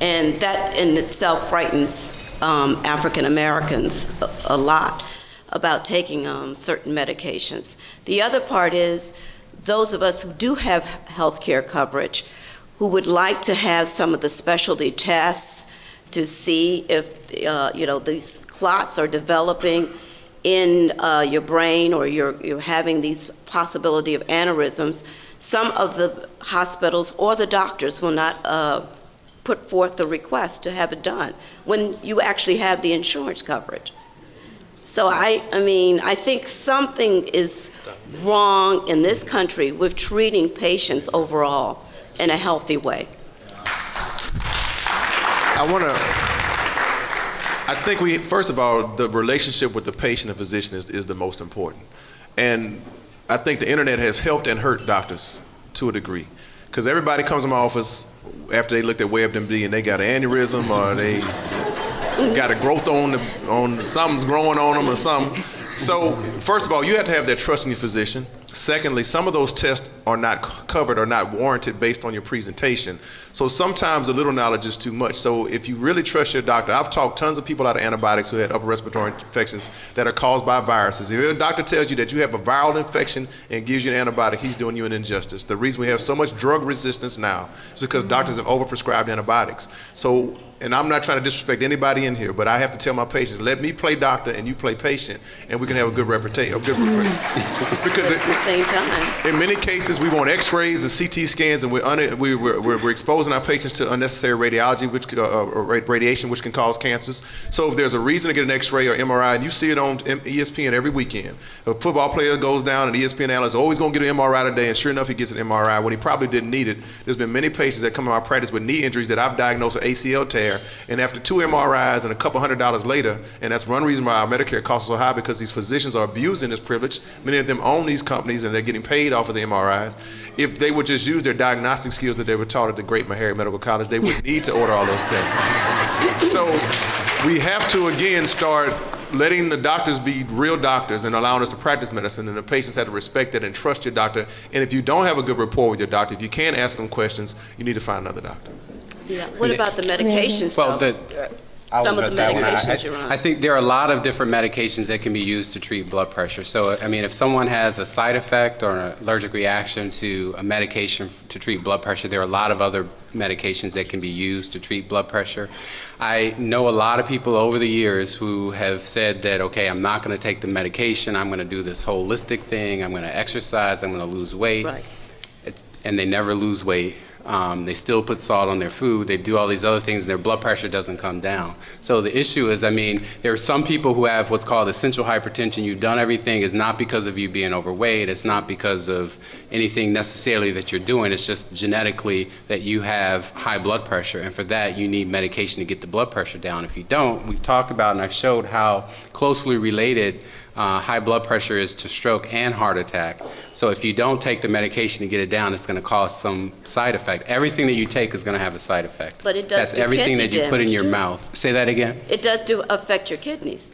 And that in itself frightens African Americans a lot about taking certain medications. The other part is those of us who do have health care coverage who would like to have some of the specialty tests to see if these clots are developing in your brain, or you're having these possibility of aneurysms. Some of the hospitals or the doctors will not put forth the request to have it done when you actually have the insurance coverage. So I think something is wrong in this country with treating patients overall in a healthy way. I think first of all, the relationship with the patient and physician is the most important. And I think the internet has helped and hurt doctors to a degree. Because everybody comes to my office after they looked at WebMD and they got an aneurysm or they got a growth on something's growing on them or something. So first of all, you have to have that trust in your physician. Secondly, some of those tests are not covered or not warranted based on your presentation. So sometimes a little knowledge is too much. So if you really trust your doctor, I've talked tons of people out of antibiotics who had upper respiratory infections that are caused by viruses. If your doctor tells you that you have a viral infection and gives you an antibiotic, he's doing you an injustice. The reason we have so much drug resistance now is because doctors have overprescribed antibiotics. So, and I'm not trying to disrespect anybody in here, but I have to tell my patients, let me play doctor and you play patient, and we can have a good reputation. Because At the same time. in many cases, we want X-rays and CT scans, and we're exposing our patients to unnecessary radiology, radiation, which can cause cancers. So if there's a reason to get an X-ray or MRI, and you see it on ESPN every weekend, a football player goes down, and ESPN analyst is always going to get an MRI today, and sure enough, he gets an MRI when he probably didn't need it. There's been many patients that come in my practice with knee injuries that I've diagnosed an ACL tear, and after 2 MRIs and a couple $100 later, and that's one reason why our Medicare costs so high, because these physicians are abusing this privilege. Many of them own these companies and they're getting paid off of the MRIs. If they would just use their diagnostic skills that they were taught at the great Meharry Medical College, they wouldn't need to order all those tests. So we have to, again, start letting the doctors be real doctors and allowing us to practice medicine, and the patients have to respect it and trust your doctor. And if you don't have a good rapport with your doctor, if you can't ask them questions, you need to find another doctor. Yeah. What about the medications? Well, Some of the medications you're on. I think there are a lot of different medications that can be used to treat blood pressure. So, I mean, if someone has a side effect or an allergic reaction to a medication to treat blood pressure, there are a lot of other medications that can be used to treat blood pressure. I know a lot of people over the years who have said that, okay, I'm not going to take the medication, I'm going to do this holistic thing, I'm going to exercise, I'm going to lose weight. Right. And they never lose weight. They still put salt on their food. They do all these other things, and their blood pressure doesn't come down. So the issue is, I mean, there are some people who have what's called essential hypertension. You've done everything. It's not because of you being overweight. It's not because of anything necessarily that you're doing. It's just genetically that you have high blood pressure, and for that, you need medication to get the blood pressure down. If you don't, we've talked about, and I've showed how closely related high blood pressure is to stroke and heart attack. So if you don't take the medication to get it down, it's going to cause some side effect. Everything that you take is going to have a side effect. But it does That's do everything kidney that you put in damage, your too. mouth. Say that again? It does affect your kidneys.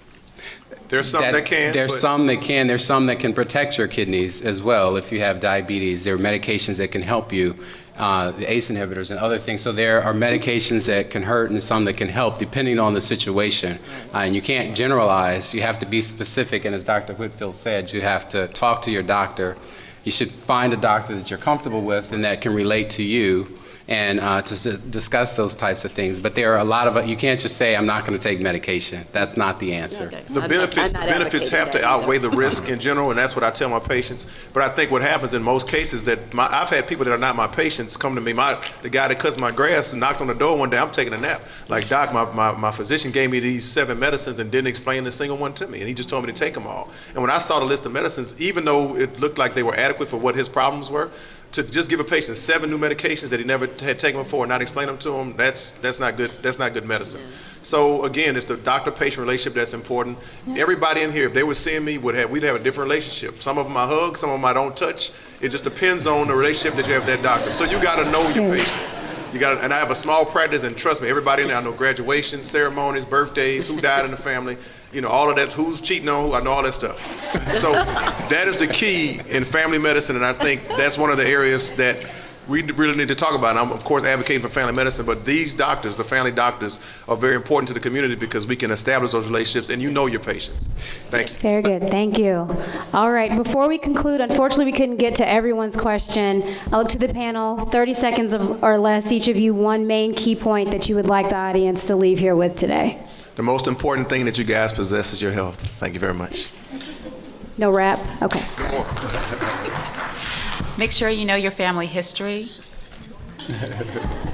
There's some that can. There's some that can. There's some that can protect your kidneys as well if you have diabetes. There are medications that can help you, the ACE inhibitors and other things. So there are medications that can hurt and some that can help depending on the situation. And you can't generalize. You have to be specific. And as Dr. Whitfield said, you have to talk to your doctor. You should find a doctor that you're comfortable with and that can relate to you, and to discuss those types of things. But there are a lot of, you can't just say, I'm not going to take medication. That's not the answer. Okay. The benefits have to outweigh the risk in general, and that's what I tell my patients. But I think what happens in most cases that I've had people that are not my patients come to me. The guy that cuts my grass knocked on the door one day. I'm taking a nap. Like, Doc, my physician gave me these 7 medicines and didn't explain a single one to me, and he just told me to take them all. And when I saw the list of medicines, even though it looked like they were adequate for what his problems were, to just give a patient 7 new medications that he never had taken before and not explain them to him, that's not good. That's not good medicine. Yeah. So again, it's the doctor-patient relationship that's important. Yeah. Everybody in here, if they were seeing me, we'd have a different relationship. Some of them I hug, some of them I don't touch. It just depends on the relationship that you have with that doctor. So you got to know your patient. And I have a small practice, and trust me, everybody in there, I know graduations, ceremonies, birthdays, who died in the family, all of that, who's cheating on who, I know all that stuff. So that is the key in family medicine, and I think that's one of the areas that we really need to talk about. And I'm, of course, advocating for family medicine, but these doctors, the family doctors, are very important to the community because we can establish those relationships, and you know your patients. Thank you. Very good. Thank you. All right. Before we conclude, unfortunately, we couldn't get to everyone's question. I'll look to the panel, 30 seconds or less, each of you, one main key point that you would like the audience to leave here with today. The most important thing that you guys possess is your health. Thank you very much. No rap? Okay. Make sure you know your family history.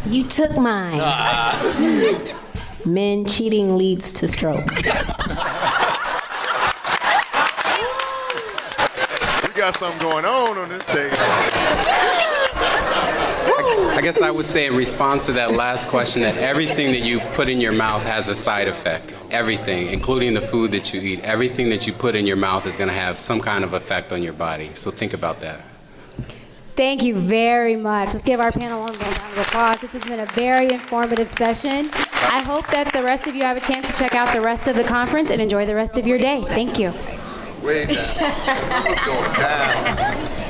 You took mine. Men cheating leads to stroke. We got something going on this day. I guess I would say in response to that last question that everything that you put in your mouth has a side effect. Everything, including the food that you eat, everything that you put in your mouth is going to have some kind of effect on your body. So think about that. Thank you very much. Let's give our panel one round of applause. This has been a very informative session. I hope that the rest of you have a chance to check out the rest of the conference and enjoy the rest of your day. Thank you. Way down. It was going down.